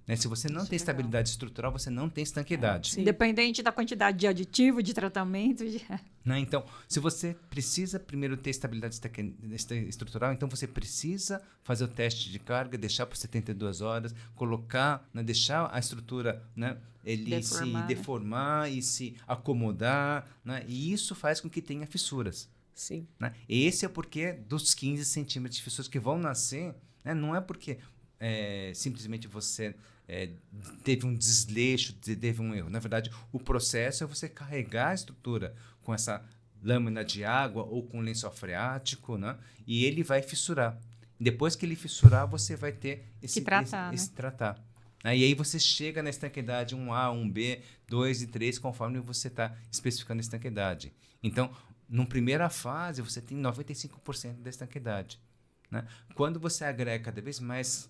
Né? Se você não tem estabilidade estrutural, você não tem estanqueidade. Independente da quantidade de aditivo, de tratamento. Né? Então, se você precisa primeiro ter estabilidade estrutural, então você precisa fazer o teste de carga, deixar por 72 horas, colocar, né, deixar a estrutura, né, ele se deformar e se acomodar, né? E isso faz com que tenha fissuras. Sim. Né? Esse é o porquê dos 15 centímetros de fissuras que vão nascer, né? Não é porque simplesmente você teve um desleixo, teve um erro. Na verdade, o processo é você carregar a estrutura com essa lâmina de água ou com lençol freático, né? E ele vai fissurar. Depois que ele fissurar, você vai ter esse tratar. E aí você chega na estanqueidade 1A, 1B, 2 e 3, conforme você está especificando a estanqueidade. Então, numa primeira fase, você tem 95% da estanqueidade. Né? Quando você agrega cada vez mais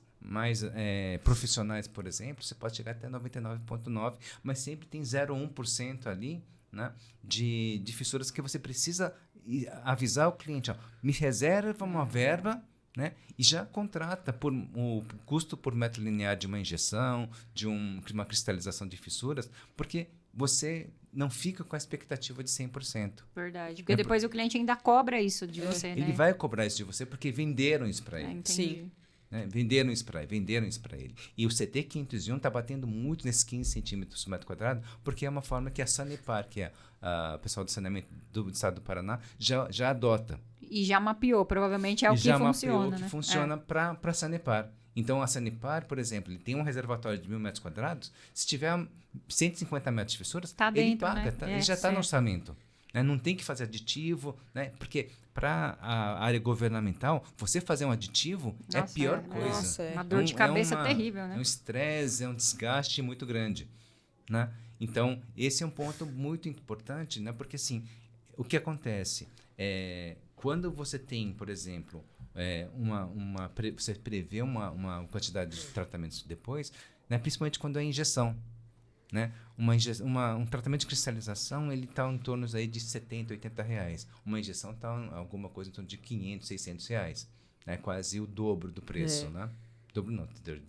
profissionais, por exemplo, você pode chegar até 99,9%, mas sempre tem 0,1% ali, né, de fissuras que você precisa e avisar o cliente, ó, me reserva uma verba, né? E já contrata por o custo por metro linear de uma injeção, de uma cristalização de fissuras, porque você não fica com a expectativa de 100%. Verdade. Porque depois o cliente ainda cobra isso de você, né? Ele vai cobrar isso de você porque venderam isso para ele. Entendi. Sim. Né? Venderam isso para ele. E o CT 501 está batendo muito nesses 15 centímetros por metro quadrado, porque é uma forma que a Sanepar, que é o pessoal do saneamento do estado do Paraná, já adota. E já mapeou, provavelmente é o que já funciona, mapeou né? que funciona para a Sanepar. Então, a Sanepar, por exemplo, ele tem um reservatório de 1.000 metros quadrados, se tiver 150 metros de fissuras, Tá ele dentro, paga, né? ele já está no orçamento. Né? Não tem que fazer aditivo, né? Porque para a área governamental, você fazer um aditivo é a pior coisa. Nossa, Uma dor de cabeça uma, terrível, né? É um estresse, é um desgaste muito grande. Né? Então, esse é um ponto muito importante, né? Porque assim, o que acontece? Quando você tem, por exemplo, você prevê uma quantidade de tratamentos depois, né? Principalmente quando é injeção. Né? Um tratamento de cristalização ele está em torno aí de R$70, R$80. Uma injeção está alguma coisa em torno de R$500, R$600. Né? Quase o dobro do preço. Né? Dobro não, 10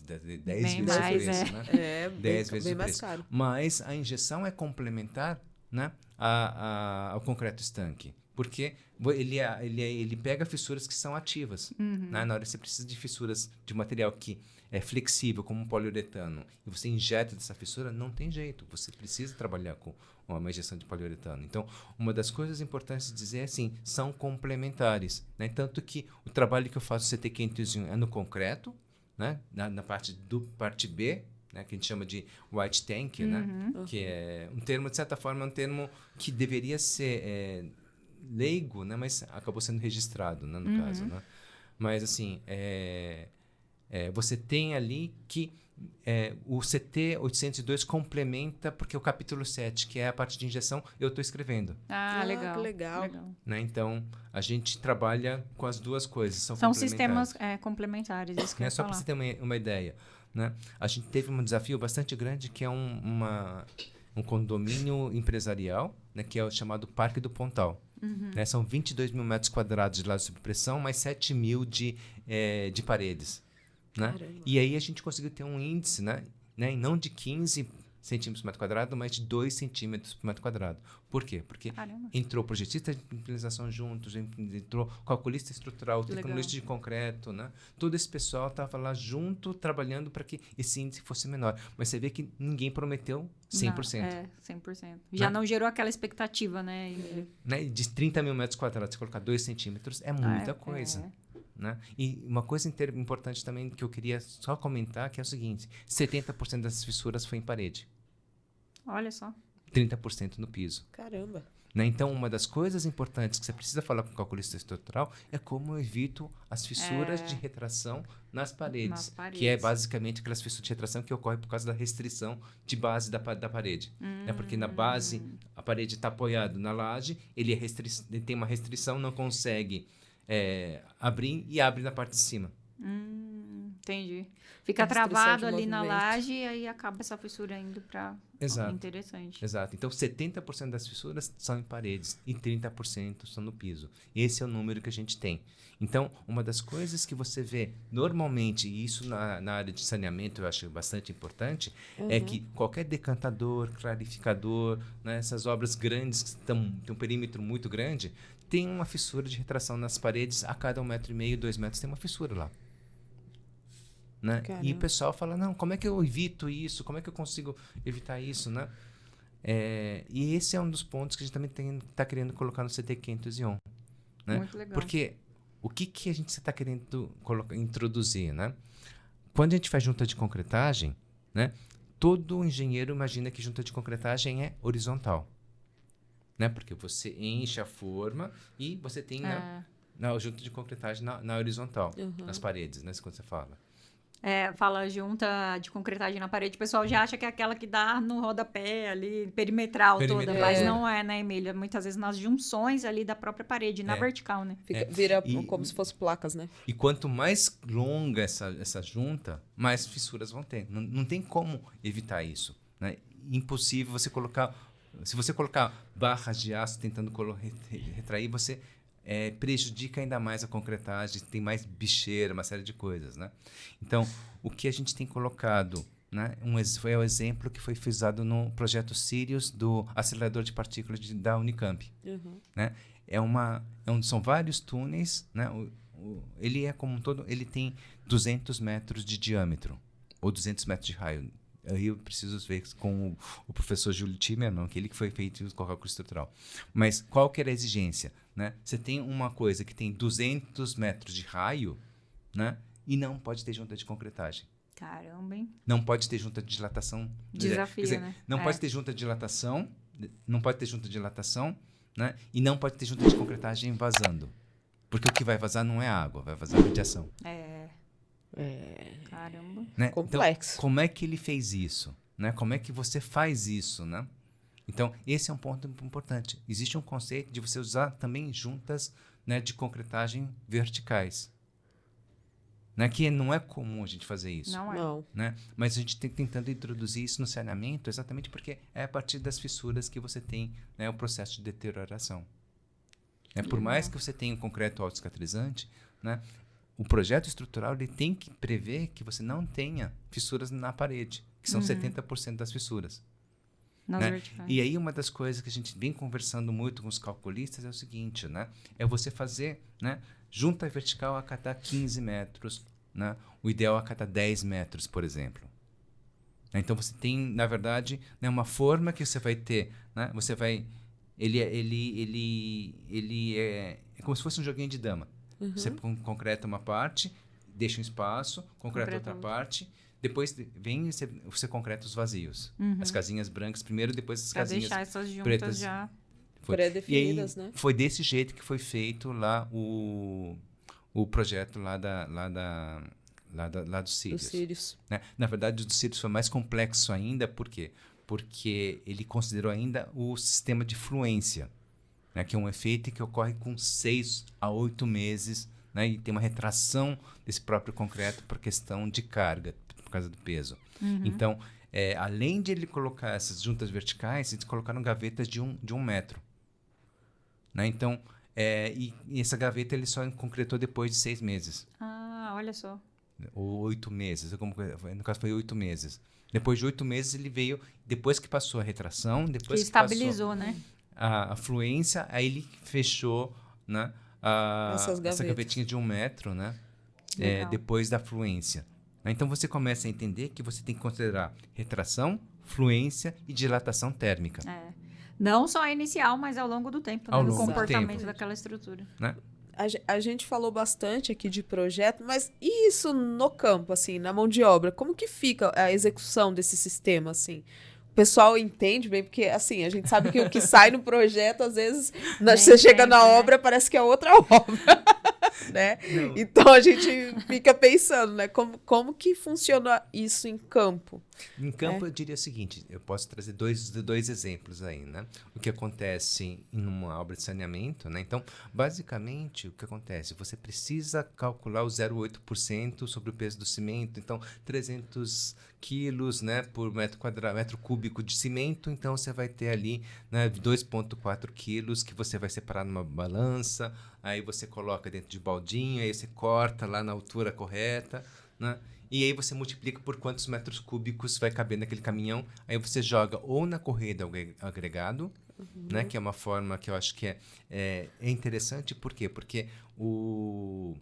vezes o preço. Né? 10 vezes bem o mais preço. caro. Mas a injeção é complementar, né, ao concreto estanque. Porque ele pega fissuras que são ativas. Né? Na hora que você precisa de fissuras de material que é flexível, como um poliuretano, e você injeta dessa fissura, não tem jeito. Você precisa trabalhar com uma injeção de poliuretano. Então, uma das coisas importantes de dizer é assim, são complementares. Né? Tanto que o trabalho que eu faço no CT 501 é no concreto, né? na parte B, né? Que a gente chama de white tank, né? Que é um termo, de certa forma, que deveria ser leigo, né? Mas acabou sendo registrado, né? No caso. Né? Mas, assim, você tem ali que o CT 802 complementa, porque o capítulo 7, que é a parte de injeção, eu estou escrevendo. Legal. Que legal. Né? Então, a gente trabalha com as duas coisas. São sistemas complementares, isso que eu ia só para falar. você ter uma ideia. Né? A gente teve um desafio bastante grande, que é um condomínio empresarial, né? Que é o chamado Parque do Pontal. Né? São 22 mil metros quadrados de laje sob pressão, mais 7 mil de paredes. Né? E aí a gente conseguiu ter um índice, né? Não de 15 centímetros por metro quadrado, mas de 2 centímetros por metro quadrado. Por quê? Porque entrou projetista de utilização juntos, entrou calculista estrutural, tecnologista de concreto, né? Todo esse pessoal estava lá junto, trabalhando para que esse índice fosse menor. Mas você vê que ninguém prometeu 100%. 100%. Já não gerou aquela expectativa, né? De 30 mil metros quadrados, você colocar 2 centímetros é muita coisa. Né? E uma coisa importante também que eu queria só comentar, que é o seguinte, 70% das fissuras foi em parede. Olha só. 30% no piso. Caramba. Né? Então, uma das coisas importantes que você precisa falar com o calculista estrutural é como eu evito as fissuras de retração nas paredes. Que é basicamente aquelas fissuras de retração que ocorrem por causa da restrição de base da parede. Né? Porque na base, a parede está apoiada na laje, ele tem uma restrição, não consegue abrir e abre na parte de cima. Entendi. Fica travado ali na laje e aí acaba essa fissura indo para... Exato. Interessante. Exato. Então, 70% das fissuras são em paredes e 30% são no piso. Esse é o número que a gente tem. Então, uma das coisas que você vê normalmente, e isso na área de saneamento eu acho bastante importante, é que qualquer decantador, clarificador, né, essas obras grandes que têm um perímetro muito grande, tem uma fissura de retração nas paredes. A cada 1,5 m, 2 metros tem uma fissura lá. Né? E o pessoal fala, não, como é que eu evito isso? Como é que eu consigo evitar isso? Né? E esse é um dos pontos que a gente também está querendo colocar no CT 501. Né? Muito legal. Porque o que a gente está querendo introduzir? Né? Quando a gente faz junta de concretagem, né, todo engenheiro imagina que junta de concretagem é horizontal. Né? Porque você enche a forma e você tem na junta de concretagem na horizontal, nas paredes, né? Quando você fala. Fala junta de concretagem na parede, o pessoal já acha que é aquela que dá no rodapé ali, perimetral toda, mas não é, né, Emília? Muitas vezes nas junções ali da própria parede, na vertical, né? Vira como se fosse placas, né? E quanto mais longa essa junta, mais fissuras vão ter. Não tem como evitar isso, né? Impossível você colocar Se você colocar barras de aço tentando retrair, você prejudica ainda mais a concretagem, tem mais bicheira, uma série de coisas, né? Então, o que a gente tem colocado, né, foi o exemplo que foi usado no projeto Sirius do acelerador de partículas da Unicamp. Né? São vários túneis, né? Ele é como um todo, ele tem 200 metros de diâmetro, ou 200 metros de raio. Aí eu preciso ver com o professor Júlio Timerman, aquele que foi feito com cálculo estrutural. Mas qual que era a exigência? Né? Você tem uma coisa que tem 200 metros de raio, né? E não pode ter junta de concretagem. Caramba, hein? Não pode ter junta de dilatação. Desafio, dizer, né? Não pode ter junta de dilatação, né? E não pode ter junta de concretagem vazando. Porque o que vai vazar não é água, vai vazar radiação. Caramba. Né? Complexo. Então, como é que ele fez isso? Né? Como é que você faz isso? Né? Então, esse é um ponto importante. Existe um conceito de você usar também juntas, né, de concretagem verticais. Né? Que não é comum a gente fazer isso. Não é. Não. Né? Mas a gente está tentando introduzir isso no saneamento exatamente porque é a partir das fissuras que você tem, né, o processo de deterioração. Por mais que você tenha um concreto autocicatrizante, né, o projeto estrutural ele tem que prever que você não tenha fissuras na parede, que são 70% das fissuras. Nas Né? verticais. E aí uma das coisas que a gente vem conversando muito com os calculistas é o seguinte, né? É você fazer, né, junta vertical a cada 15 metros, né? O ideal a cada 10 metros, por exemplo. Então você tem, na verdade, né, uma forma que você vai ter, né? Você vai, ele é como se fosse um joguinho de dama. Você concreta uma parte, deixa um espaço, concreta outra parte, depois vem e você concreta os vazios. As casinhas brancas primeiro, depois as casinhas deixar essas juntas pretas. já Pré-definidas, né? Foi desse jeito que foi feito lá o projeto lá do Sirius. Os Sirius. Né? Na verdade, o do Sirius foi mais complexo ainda, por quê? Porque ele considerou ainda o sistema de fluência, né? Que é um efeito que ocorre com 6 a 8 meses, né? E tem uma retração desse próprio concreto por questão de carga, por causa do peso. Então, além de ele colocar essas juntas verticais, eles colocaram gavetas de um metro. Né? Então, e essa gaveta ele só concretou depois de 6 meses. Ah, olha só. Ou 8 meses. No caso, foi 8 meses. Depois de 8 meses, ele veio, depois que passou a retração, depois Que que estabilizou, passou né? a fluência, aí ele fechou, né, essa gavetinha de 1 metro, né, depois da fluência. Então, você começa a entender que você tem que considerar retração, fluência e dilatação térmica. Não só a inicial, mas ao longo do tempo, Ao né? Do longo do comportamento tempo. daquela estrutura. Né? A gente falou bastante aqui de projeto, mas e isso no campo, assim, na mão de obra? Como que fica a execução desse sistema, assim? O pessoal entende bem, porque, assim, a gente sabe que o que sai no projeto, às vezes, você chega na obra, parece que é outra obra, né? Então, a gente fica pensando, né? Como que funciona isso em campo? Em campo, eu diria o seguinte, eu posso trazer dois exemplos aí, né? O que acontece em uma obra de saneamento, né? Então, basicamente, o que acontece? Você precisa calcular o 0,8% sobre o peso do cimento, então, 300 quilos, né, por metro cúbico de cimento, então você vai ter ali, né, 2,4 quilos que você vai separar numa balança, aí você coloca dentro de baldinho, aí você corta lá na altura correta, né? E aí você multiplica por quantos metros cúbicos vai caber naquele caminhão. Aí você joga ou na correia do agregado, né? Que é uma forma que eu acho que é interessante. Por quê? Porque o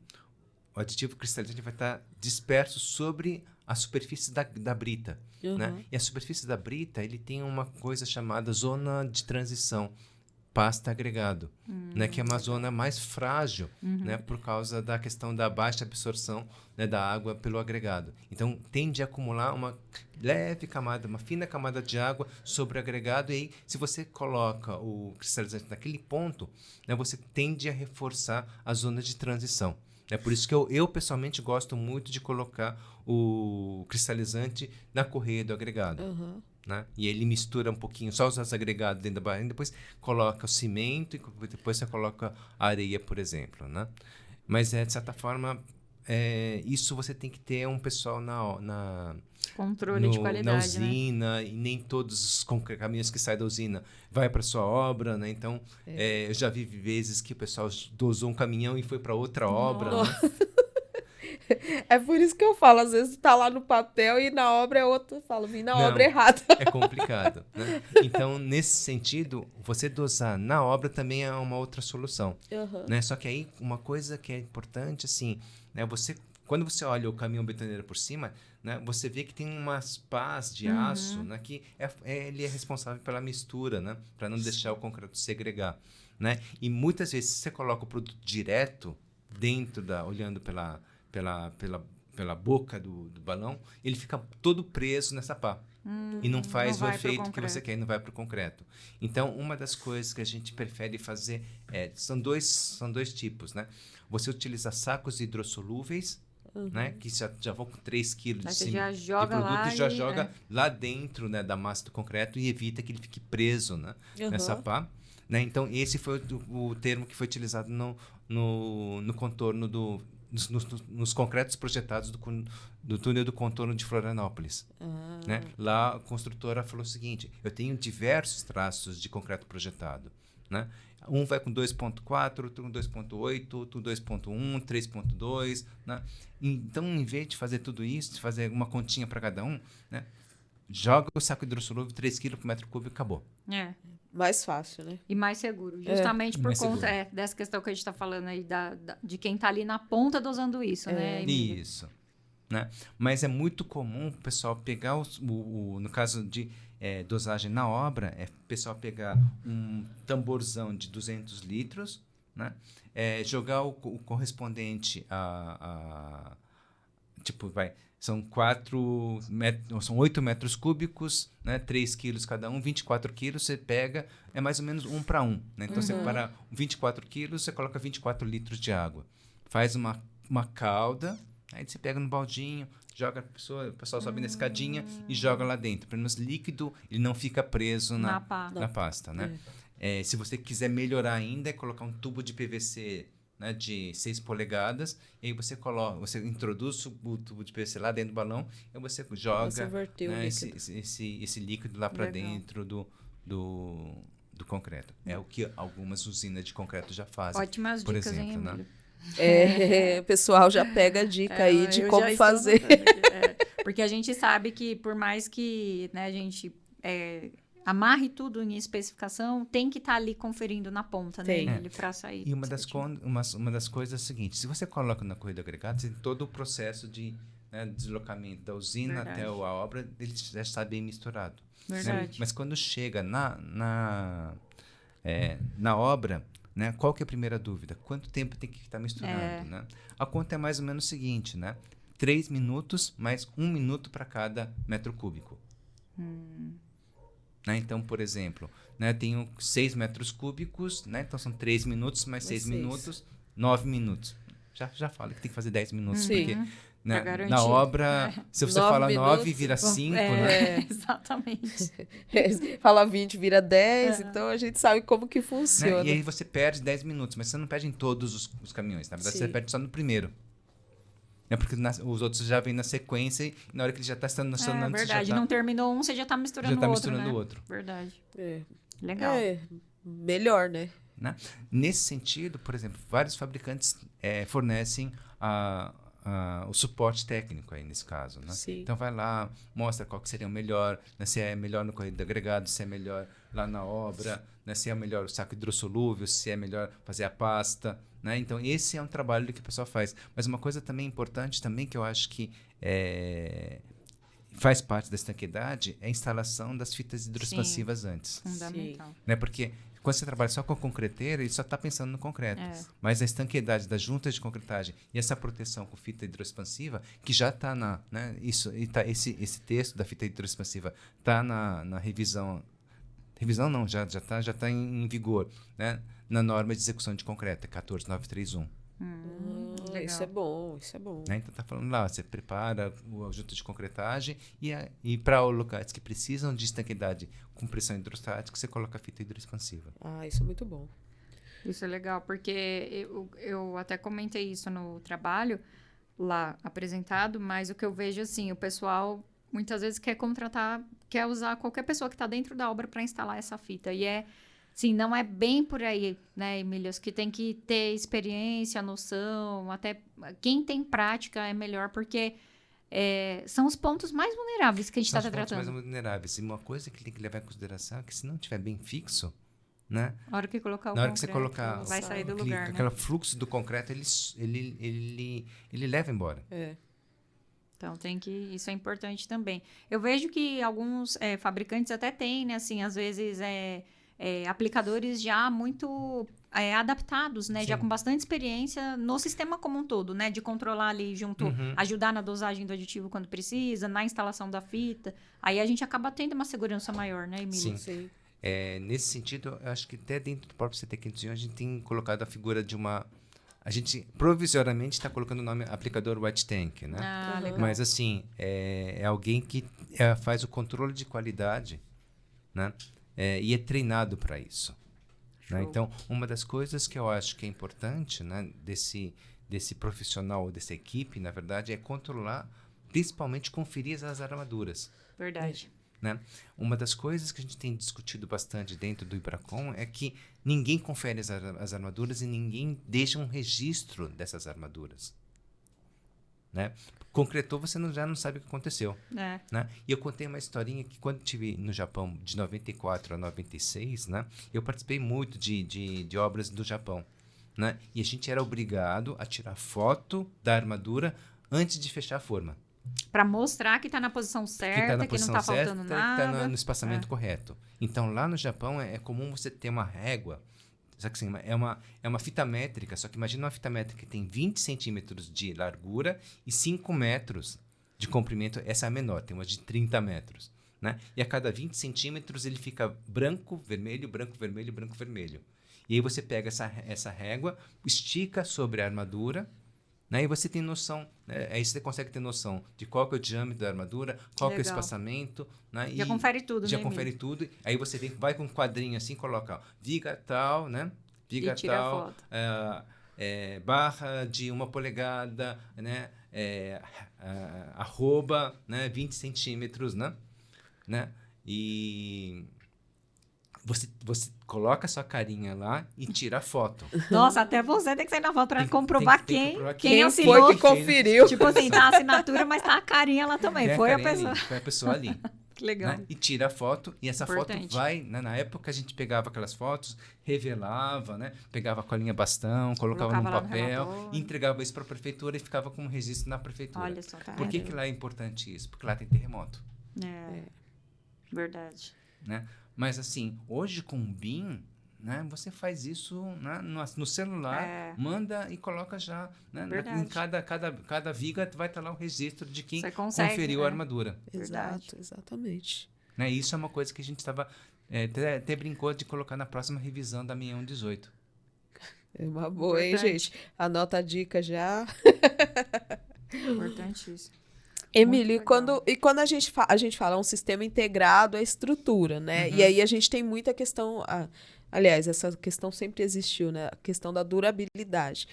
aditivo cristalizante vai estar disperso sobre a superfície da brita. Né? E a superfície da brita ele tem uma coisa chamada zona de transição. Pasta agregado, né, que é uma zona mais frágil, né, por causa da questão da baixa absorção, né, da água pelo agregado. Então, tende a acumular uma leve camada, uma fina camada de água sobre o agregado, e aí, se você coloca o cristalizante naquele ponto, né, você tende a reforçar a zona de transição. É por isso que eu pessoalmente gosto muito de colocar o cristalizante na correia do agregado. Né? E ele mistura um pouquinho, só os agregados dentro da barrinha, depois coloca o cimento e depois você coloca a areia, por exemplo. Né? Mas, de certa forma, isso você tem que ter um pessoal Controle de na qualidade, né? usina, e nem todos os caminhões que saem da usina vai para sua obra, né? Então, eu já vi vezes que o pessoal dosou um caminhão e foi para outra obra, né? É por isso que eu falo, às vezes tá lá no papel e na obra é outra. Eu falo, vim na Não, obra errada. é complicado, né? Então, nesse sentido, você dosar na obra também é uma outra solução, Aham. né? Só que aí, uma coisa que é importante, assim, né? Quando você olha o caminhão betoneiro por cima, né? Você vê que tem umas pás de aço, né? Que ele é responsável pela mistura, né? Para não deixar o concreto segregar, né? E muitas vezes, se você coloca o produto direto dentro olhando pela boca do balão, ele fica todo preso nessa pá. E não faz não o vai pro efeito que você concreto. quer, e não vai para o concreto. Então, uma das coisas que a gente prefere fazer são dois tipos, né? Você utiliza sacos hidrossolúveis, né? Que já vão com 3 kg Aí de, você já de joga produto lá e já e- joga lá dentro, né, da massa do concreto e evita que ele fique preso, né, nessa Aham. pá. Né? Então, esse foi o termo que foi utilizado no contorno nos concretos projetados do túnel do contorno de Florianópolis. Né? Lá a construtora falou o seguinte: eu tenho diversos traços de concreto projetado. Né? Um vai com 2.4, outro com 2.8, outro 2.1, 3.2. Né? Então, em vez de fazer tudo isso, de fazer uma continha para cada um, né? Joga o saco hidrossolúvel 3 kg por metro cúbico e acabou. É. Mais fácil, né? E mais seguro. Justamente por Mais conta seguro. dessa questão que a gente está falando aí de quem está ali na ponta dosando isso, né, Emília? Isso. Né? Mas é muito comum o pessoal pegar, no caso de dosagem na obra, o pessoal pegar um tamborzão de 200 litros, né? Jogar o correspondente tipo, são 8 metros cúbicos, né? 3 quilos cada um, 24 quilos, você pega, é mais ou menos 1 para 1. Né? Então, você para 24 quilos, você coloca 24 litros de água. Faz uma calda, aí você pega no baldinho, joga o pessoal sobe na escadinha e joga lá dentro. Pelo menos líquido, ele não fica preso Na pá. na pasta. Né? Se você quiser melhorar ainda, é colocar um tubo de PVC, né, de 6 polegadas, e aí você introduz o tubo de PVC lá dentro do balão, e você joga, Você verteu o né, líquido. esse líquido lá para Legal. dentro do concreto. É o que algumas usinas de concreto já fazem. Ótimas por dicas, exemplo, hein, né? Emília? O pessoal já pega a dica aí de Eu como já estou fazer. anotando aqui. Porque a gente sabe que por mais que, né, a gente amarre tudo em especificação, tem que estar ali conferindo na ponta, né, Tem. Emília, para sair. E uma das certinho. coisas é a seguinte: se você coloca na corrida agregada, você tem todo o processo de deslocamento da usina Verdade. até a obra, ele já está bem misturado. Né? Verdade. Mas quando chega na obra, né, qual que é a primeira dúvida? Quanto tempo tem que estar misturando? Né? A conta é mais ou menos o seguinte, né? 3 minutos mais 1 minuto para cada metro cúbico. Né? Então, por exemplo, né, tenho 6 metros cúbicos, né? Então são 3 minutos mais 6 seis. minutos, 9 minutos. Já fala que tem que fazer 10 minutos, Sim. porque Pra né, garantir. na obra, se você 9 fala 9, minutos, vira 5, né? Exatamente. Fala 20, vira 10, então a gente sabe como que funciona. Né? E aí você perde 10 minutos, mas você não perde em todos os caminhões. Na verdade, Sim. você perde só no primeiro. Né? Porque os outros já vêm na sequência e na hora que ele já está estacionando, você Verdade. já tá, Não terminou um, você já tá misturando já tá o outro, misturando né? o outro. Verdade. É. Legal. Melhor, né? Né? Nesse sentido, por exemplo, vários fabricantes fornecem o suporte técnico aí nesse caso. Né? Sim. Então vai lá, mostra qual que seria o melhor, né? Se é melhor no correio agregado, se é melhor lá na obra, né? Se é melhor o saco hidrossolúvel, se é melhor fazer a pasta. Né? Então esse é um trabalho que o pessoal faz. Mas uma coisa também importante também que eu acho que faz parte da estanqueidade é a instalação das fitas hidroexpansivas antes. Fundamental. Né? Porque quando você trabalha só com a concreteira, ele só está pensando no concreto. Mas a estanqueidade das juntas de concretagem e essa proteção com fita hidroexpansiva, que já está né, esse texto da fita hidroexpansiva está na revisão. Revisão não, já está em vigor, né, na norma de execução de concreto, 14931. Legal. Isso é bom, isso é bom. Né? Então está falando lá, você prepara a junta de concretagem e para locais que precisam de estanqueidade com pressão hidrostática, você coloca a fita hidroexpansiva. Isso é muito bom. Isso é legal, porque eu até comentei isso no trabalho, lá apresentado, mas o que eu vejo, assim, o pessoal muitas vezes quer usar qualquer pessoa que está dentro da obra para instalar essa fita. E sim, não é bem por aí, né, Emília? Que tem que ter experiência, noção, até quem tem prática é melhor, porque são os pontos mais vulneráveis que a gente está tratando. São os pontos mais vulneráveis. E uma coisa que tem que levar em consideração é que se não estiver bem fixo, né? Na hora que colocar o Na hora concreto, que você colocar, vai sair do lugar, né? aquele fluxo do concreto, ele leva embora. Então, isso é importante também. Eu vejo que alguns fabricantes até têm, né, assim, às vezes, aplicadores já muito adaptados, né, já com bastante experiência no sistema como um todo, né, de controlar ali junto, ajudar na dosagem do aditivo quando precisa, na instalação da fita. Aí a gente acaba tendo uma segurança maior, né, Emília? Sim. Nesse sentido, eu acho que até dentro do próprio CT501 a gente tem colocado a figura de uma... A gente provisoriamente está colocando o nome aplicador White Tank, né? Legal. Mas assim, é alguém que faz o controle de qualidade, né? E é treinado para isso. Né? Então, uma das coisas que eu acho que é importante, né, desse profissional, dessa equipe, na verdade, é controlar, principalmente conferir as armaduras. Verdade. Né? Uma das coisas que a gente tem discutido bastante dentro do Ibracon é que ninguém confere as armaduras e ninguém deixa um registro dessas armaduras. Né? Concretou, você já não sabe o que aconteceu. Né? E eu contei uma historinha que quando estive no Japão, de 94 a 96, né, eu participei muito de obras do Japão. Né? E a gente era obrigado a tirar foto da armadura antes de fechar a forma. Para mostrar que está na posição certa, que não está faltando nada. Que está no espaçamento correto. Então, lá no Japão, é comum você ter uma régua. Só que assim, é uma fita métrica, só que imagina uma fita métrica que tem 20 centímetros de largura e 5 metros de comprimento. Essa é a menor, tem uma de 30 metros. Né? E a cada 20 centímetros ele fica branco, vermelho, branco, vermelho, branco, vermelho. E aí você pega essa régua, estica sobre a armadura, né? E você tem noção, aí você consegue ter noção de qual que é o diâmetro da armadura, qual que é o espaçamento. Né? Já confere tudo, já né, confere Emília? tudo. Aí você vai com um quadrinho assim, coloca ó, viga tal, né? Viga tal, barra de 1 polegada, né? Arroba, né? 20 centímetros, né? E... Você coloca a sua carinha lá e tira a foto. Nossa, até você tem que sair na foto para comprovar quem assinou. Foi que conferiu. Tipo assim, tá a assinatura, mas tá a carinha lá também. Foi a pessoa. Foi a pessoa ali. Que legal. Né? E tira a foto. E essa foto vai... Né? Na época, a gente pegava aquelas fotos, revelava, né? Pegava a colinha bastão, colocava no papel, entregava isso para a prefeitura e ficava com um registro na prefeitura. Olha só, tá. Por que lá é importante isso? Porque lá tem terremoto. Verdade. Né? Mas assim, hoje com o BIM, né, você faz isso, né, no celular, manda e coloca já. Né, em cada viga vai estar lá o registro de quem conferiu a armadura. Exato, exatamente. Né, isso é uma coisa que a gente estava até brincou de colocar na próxima revisão da 6118. É uma boa, hein, gente? Anota a dica já. Importantíssimo. Emílio, quando a gente fala um sistema integrado à estrutura, né? E aí a gente tem muita questão... aliás, essa questão sempre existiu, né? A questão da durabilidade.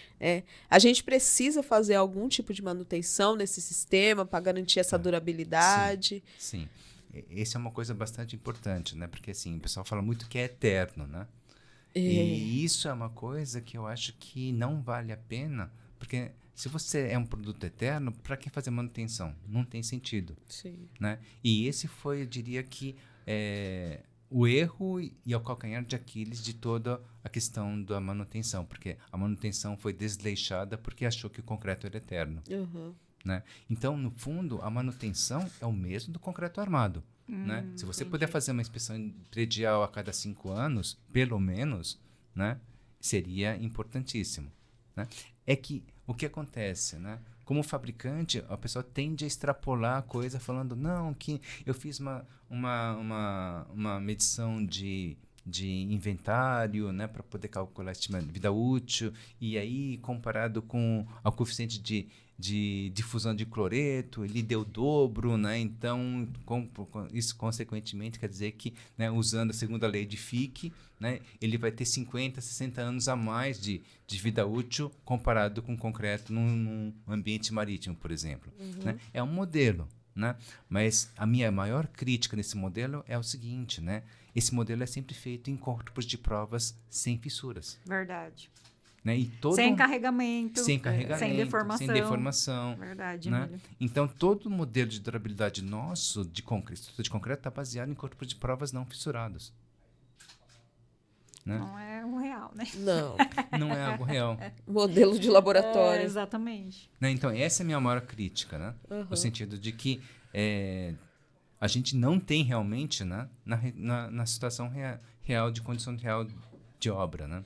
A gente precisa fazer algum tipo de manutenção nesse sistema para garantir essa durabilidade? Sim. Essa é uma coisa bastante importante, né? Porque assim, o pessoal fala muito que é eterno, né? E isso é uma coisa que eu acho que não vale a pena, porque... Se você é um produto eterno, para que fazer manutenção? Não tem sentido. Sim. Né? E esse foi, eu diria que, o erro e o calcanhar de Aquiles de toda a questão da manutenção. Porque a manutenção foi desleixada porque achou que o concreto era eterno. Né? Então, no fundo, a manutenção é o mesmo do concreto armado. Né? Se você puder fazer uma inspeção predial a cada 5 anos, pelo menos, né, seria importantíssimo. Né? É que o que acontece, né? Como fabricante, a pessoa tende a extrapolar a coisa falando, não, que eu fiz uma medição de inventário, né, para poder calcular a estima de vida útil, e aí comparado com o coeficiente de de difusão de cloreto, ele deu o dobro, né? Então, isso consequentemente quer dizer que, né, usando a segunda lei de Fick, né, ele vai ter 50, 60 anos a mais de vida útil comparado com concreto num ambiente marítimo, por exemplo. Né? É um modelo, né? Mas a minha maior crítica nesse modelo é o seguinte, né? Esse modelo é sempre feito em corpos de provas sem fissuras. Verdade. Né? E Sem carregamento, sem deformação. Verdade, né? Emílio. Então, todo o modelo de durabilidade nosso, estrutura de concreto, está baseado em corpos de provas não fissurados. Né? Não é o real, né? Não é algo real. Modelo de laboratório. Exatamente. Né? Então, essa é a minha maior crítica, né? No sentido de que a gente não tem realmente, né, na situação real de condição real de obra, né?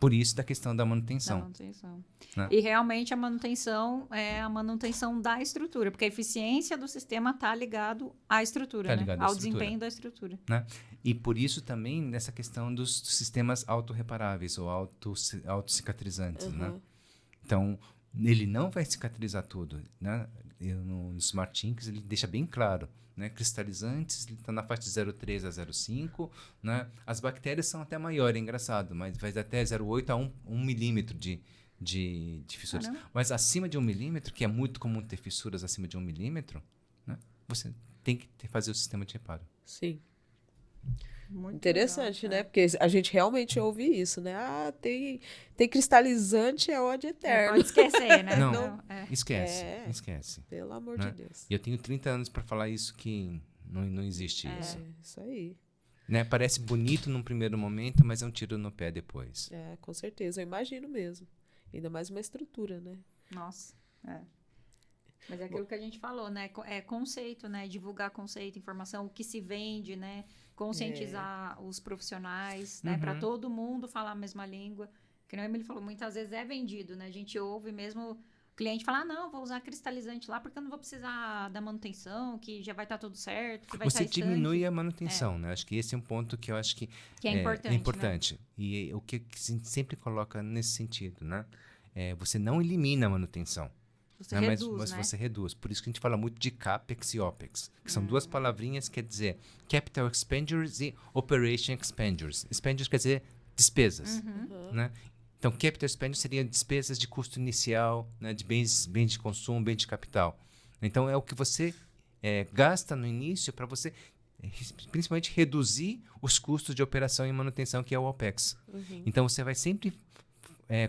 Por isso, da questão da manutenção. Né? E realmente a manutenção é a manutenção da estrutura, porque a eficiência do sistema está ligado à estrutura, né? Ao desempenho da estrutura. Né? E por isso também nessa questão dos sistemas autorreparáveis ou autocicatrizantes. Né? Então, ele não vai cicatrizar tudo. Né? No Smart Inks, ele deixa bem claro. Né? Cristalizantes, ele está na faixa de 0,3 a 0,5. Né? As bactérias são até maiores, é engraçado, mas vai até 0,8 a 1 milímetro de fissuras. Caramba. Mas acima de 1 milímetro, que é muito comum ter fissuras acima de 1 milímetro, né? Você tem que fazer o sistema de reparo. Sim. Muito Interessante, legal, né? Porque a gente realmente ouve isso, né? Tem cristalizante, é ódio eterno. Pode esquecer, né? Não. Esquece. Pelo amor né? de Deus. E eu tenho 30 anos para falar isso, que não existe isso. Isso aí. Né? Parece bonito num primeiro momento, mas é um tiro no pé depois. Com certeza. Eu imagino mesmo. Ainda mais uma estrutura, né? Nossa, Mas é aquilo que a gente falou, né? É conceito, né? Divulgar conceito, informação, o que se vende, né? Conscientizar os profissionais, né? Para todo mundo falar a mesma língua. Que nem o Emílio falou, muitas vezes é vendido, né? A gente ouve mesmo o cliente falar, não, vou usar cristalizante lá porque eu não vou precisar da manutenção, que já vai estar tudo certo, que vai Você estar diminui a manutenção, né? Acho que esse é um ponto que eu acho que é importante. Né? E o que a gente sempre coloca nesse sentido, né? Você não elimina a manutenção. Você reduz, mas né? você reduz. Por isso que a gente fala muito de CAPEX e OPEX, que são duas palavrinhas, quer dizer Capital Expenditures e Operation Expenditures. Expenditures quer dizer despesas, né? Então, Capital Expenditure seria despesas de custo inicial, né, de bens de consumo, bem de capital. Então, é o que você gasta no início para você, principalmente, reduzir os custos de operação e manutenção, que é o OPEX. Então, você vai sempre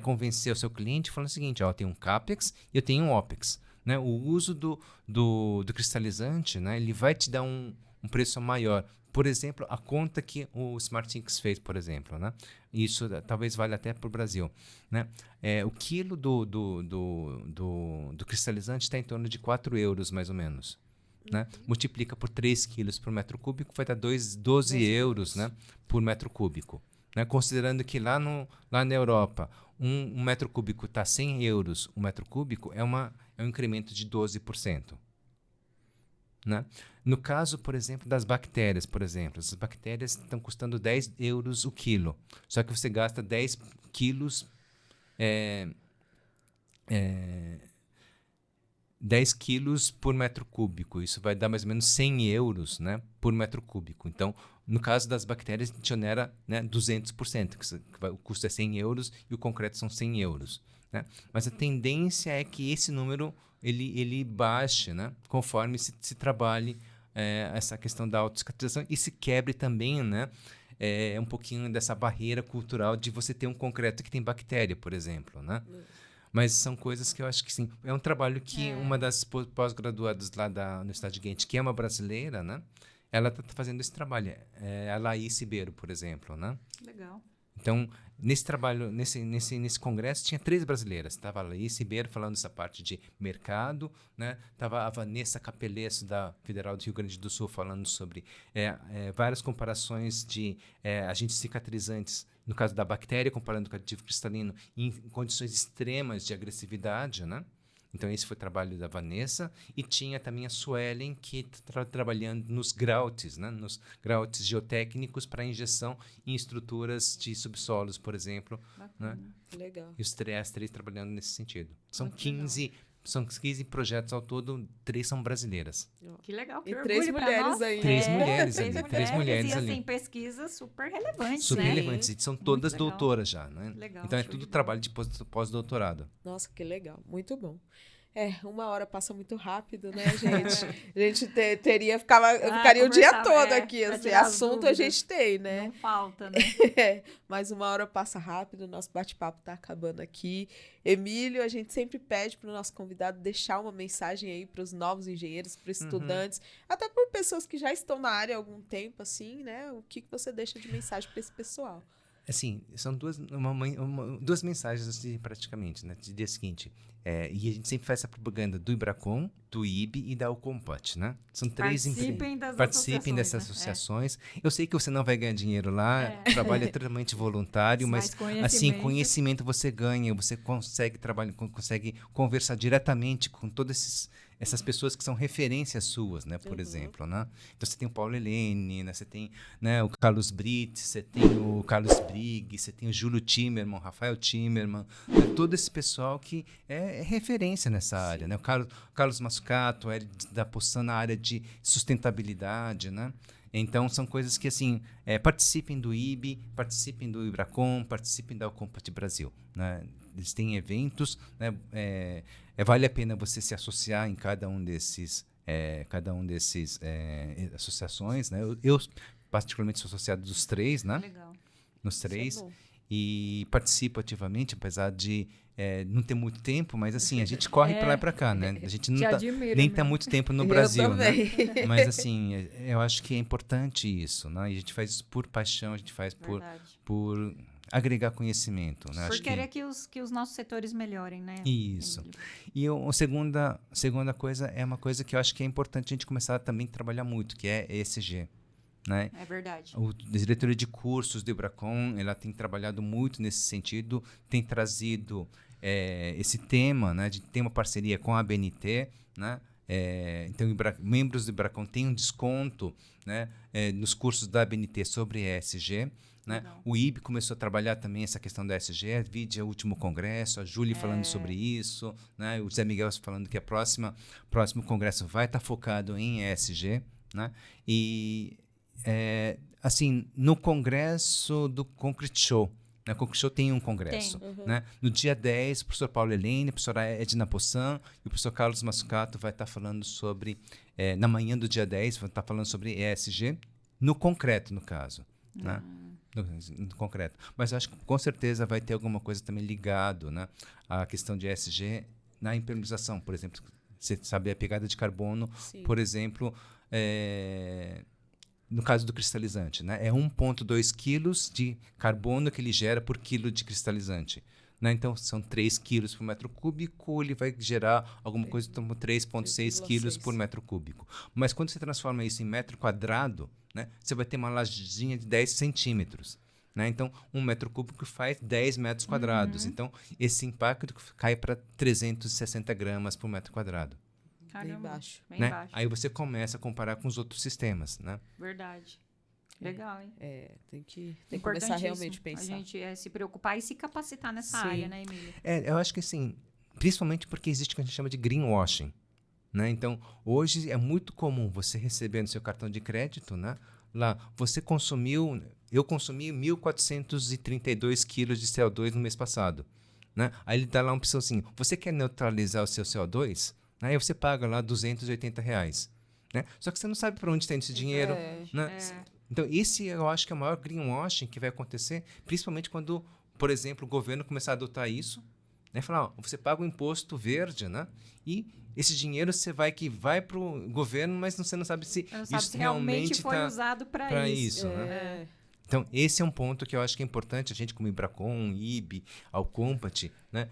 convencer o seu cliente falando o seguinte, eu tenho um CAPEX e eu tenho um OPEX. Né? O uso do cristalizante, né, ele vai te dar um preço maior. Por exemplo, a conta que o Smart Inks fez, por exemplo. Né? Isso talvez valha até para o Brasil. Né? O quilo do cristalizante está em torno de 4 euros, mais ou menos. Né? Multiplica por 3 quilos por metro cúbico, vai dar 12 euros, né, por metro cúbico. Né? Considerando que lá na Europa, um metro cúbico está 100 euros, um metro cúbico é um incremento de 12%. Né? No caso, por exemplo, das bactérias, as bactérias estão custando 10 euros o quilo. Só que você gasta 10 quilos 10 quilos por metro cúbico. Isso vai dar mais ou menos 100 euros, né, por metro cúbico. Então, no caso das bactérias, a gente onera, né, 200%, o custo é 100 euros e o concreto são 100 euros. Né? Mas a tendência é que esse número ele baixe, né, conforme se trabalhe essa questão da autocicatrização e se quebre também, né, um pouquinho dessa barreira cultural de você ter um concreto que tem bactéria, por exemplo, né? Mas são coisas que eu acho que sim. É um trabalho que uma das pós-graduadas lá da Universidade de Ghent, que é uma brasileira, né? Ela está fazendo esse trabalho. A Laís Ribeiro, por exemplo, né? Legal. Então, nesse trabalho, nesse congresso, tinha 3 brasileiras. Estava a Laís Ribeiro falando essa parte de mercado, né? Estava a Vanessa Capelesso, da Federal do Rio Grande do Sul, falando sobre várias comparações de agentes cicatrizantes, no caso da bactéria, comparando com o aditivo cristalino, em condições extremas de agressividade, né? Então, esse foi o trabalho da Vanessa. E tinha também a Suelen, que está trabalhando nos grautes, né? Nos grautes geotécnicos para injeção em estruturas de subsolos, por exemplo. Né? Legal. E as três trabalhando nesse sentido. São 15 São 15 projetos ao todo, 3 são brasileiras. Que legal, que E orgulho 3 pra mulheres nós. aí. 3 mulheres Três ali, 3 mulheres e, ali. assim, pesquisa super relevante, Super né? relevantes. E são todas legal. doutoras já, né? Legal, Então é show tudo de bola. trabalho de pós-doutorado. Nossa, que legal. Muito bom. 1 hora passa muito rápido, né, gente? A gente eu ficaria o dia conversava, todo aqui, pra assim, tirar as assunto a dúvidas. gente tem, né? Não falta, né? Mas 1 hora passa rápido, nosso bate-papo tá acabando aqui. Emílio, a gente sempre pede para o nosso convidado deixar uma mensagem aí para os novos engenheiros, para os estudantes, até por pessoas que já estão na área há algum tempo, assim, né? O que você deixa de mensagem para esse pessoal? Assim, são duas mensagens assim, praticamente, né? De dia seguinte. E a gente sempre faz essa propaganda do Ibracon, do IB e da Ucompat, né? São 3 Participem das dessas associações, associações. Eu sei que você não vai ganhar dinheiro lá, o trabalho é totalmente voluntário, mas assim, conhecimento você ganha, você consegue trabalhar, consegue conversar diretamente com todas essas pessoas que são referências suas, né? Por exemplo, né? Então você tem o Paulo Helene, né? Você tem, né, o Carlos Brits, você tem o Carlos Briggs, você tem o Júlio Timmerman, o Rafael Timmerman, né? Todo esse pessoal que é referência nessa área, né? O Carlos Massucato, ele da Possan na área de sustentabilidade, né? Então, são coisas que, assim, participem do IB, participem do Ibracon, participem da Ucompat Brasil, né? Eles têm eventos, né? Vale a pena você se associar em cada um desses associações, né? Eu, particularmente, sou associado dos 3, né? Legal. Nos 3. Isso é bom. E participo ativamente, apesar de não ter muito tempo, mas assim, a gente corre para lá e para cá, né? A gente não nem está muito tempo no Brasil, né? Mas assim, eu acho que é importante isso, né? E a gente faz isso por paixão, a gente faz por agregar conhecimento, né? Por querer que os nossos setores melhorem, né? Isso. E a segunda coisa é uma coisa que eu acho que é importante a gente começar também a trabalhar muito, que é ESG. Né? É verdade. A diretoria de cursos do Ibracon, ela tem trabalhado muito nesse sentido, tem trazido esse tema, né, de ter uma parceria com a ABNT, né? Então, membros do Ibracon têm um desconto, né, nos cursos da ABNT sobre ESG. Né? O IB começou a trabalhar também essa questão da ESG, vide o último congresso, a Júlia falando sobre isso, né? O Zé Miguel falando que o próximo congresso vai estar focado em ESG. Né? E assim, no congresso do Concrete Show, né? O Concrete Show tem um congresso. Né? No dia 10, o professor Paulo Helene, a professora Edna Possan e o professor Carlos Massucato vai estar falando sobre, na manhã do dia 10, vai estar falando sobre ESG, no concreto, no caso. Né? No concreto. Mas eu acho que com certeza vai ter alguma coisa também ligado, né, à questão de ESG na impermeabilização, por exemplo. Você sabe a pegada de carbono, por exemplo, no caso do cristalizante, né? É 1,2 quilos de carbono que ele gera por quilo de cristalizante. Né? Então, são 3 quilos por metro cúbico, ele vai gerar alguma coisa como 3,6 quilos por metro cúbico. Mas quando você transforma isso em metro quadrado, né, você vai ter uma lajinha de 10 centímetros. Né? Então, 1 metro cúbico faz 10 metros quadrados. Então, esse impacto cai para 360 gramas por metro quadrado. Bem baixo. Né? Aí você começa a comparar com os outros sistemas, né? Verdade. Legal, hein? Tem que começar realmente a pensar. A gente se preocupar e se capacitar nessa área, né, Emílio? Eu acho que sim, principalmente porque existe o que a gente chama de greenwashing. Né? Então, hoje é muito comum você receber no seu cartão de crédito, né? Lá, eu consumi 1.432 quilos de CO2 no mês passado. Né? Aí ele dá lá uma opção assim, você quer neutralizar o seu CO2? Aí você paga lá R$280. Né? Só que você não sabe para onde está indo esse dinheiro. Né? Então, esse eu acho que é o maior greenwashing que vai acontecer, principalmente quando, por exemplo, o governo começar a adotar isso. Né? Falar, você paga o imposto verde, né? E esse dinheiro vai para o governo, mas você não sabe se isso realmente foi usado para isso. Né? Então, esse é um ponto que eu acho que é importante a gente, como Ibracon, IB, a Ucompat, né?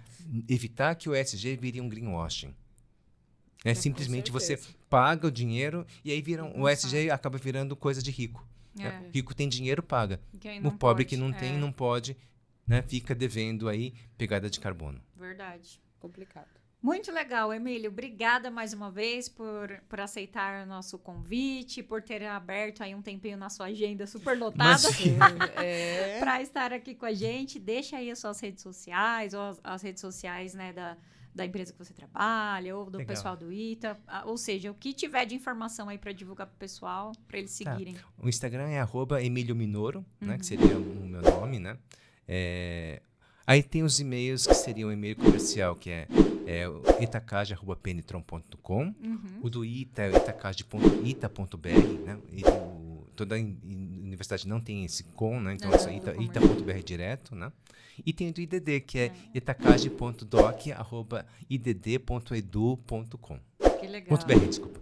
Evitar que o ESG vire um greenwashing. Simplesmente você paga o dinheiro e aí o ESG acaba virando coisa de rico. Né? Rico tem dinheiro, paga. O pobre que não tem, não pode, né? Fica devendo aí pegada de carbono. Verdade. Complicado. Muito legal, Emílio. Obrigada mais uma vez por aceitar o nosso convite, por ter aberto aí um tempinho na sua agenda super lotada para estar aqui com a gente. Deixa aí as suas redes sociais ou as redes sociais, né, da empresa que você trabalha, ou do Legal. pessoal do ITA, ou seja, o que tiver de informação aí para divulgar pro pessoal, para eles seguirem. O Instagram é @EmílioMinoro, né? Que seria o meu nome, né? Aí tem os e-mails que seriam o e-mail comercial, que é o itacage@penetron.com. O do ITA é o itacage.ita.br, né? Toda universidade não tem esse com, né? Então é só ita.br direto, né? E tem o do IDD, que é itacage.doc@idd.edu.com. Que legal. .br, desculpa.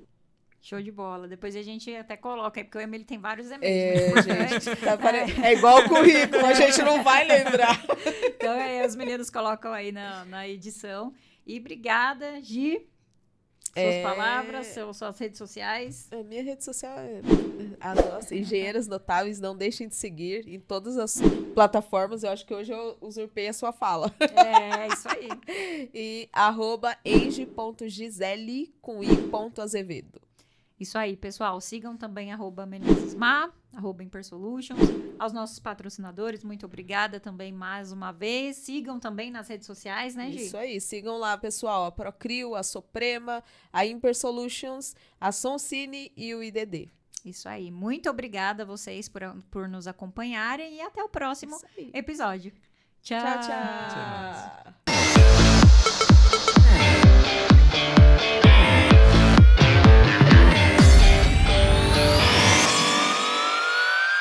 Show de bola. Depois a gente até coloca aí, porque o Emílio tem vários e-mails. Gente, é igual o currículo, a gente não vai lembrar. Então, os meninos colocam aí na edição. E obrigada, Gi. Suas palavras, suas redes sociais. A minha rede social é a nossa, Engenheiras Notáveis. Não deixem de seguir em todas as plataformas. Eu acho que hoje eu usurpei a sua fala. É, isso aí. E @enge.gisele com i.azevedo. Isso aí, pessoal. Sigam também @menezesma, @impersolutions. Aos nossos patrocinadores, muito obrigada também mais uma vez. Sigam também nas redes sociais, né, Gi? Isso aí, sigam lá, pessoal. A Procrio, a Soprema, a Impersolutions, a Soncine e o IDD. Isso aí. Muito obrigada a vocês por nos acompanharem e até o próximo episódio. Tchau, Tchau, tchau.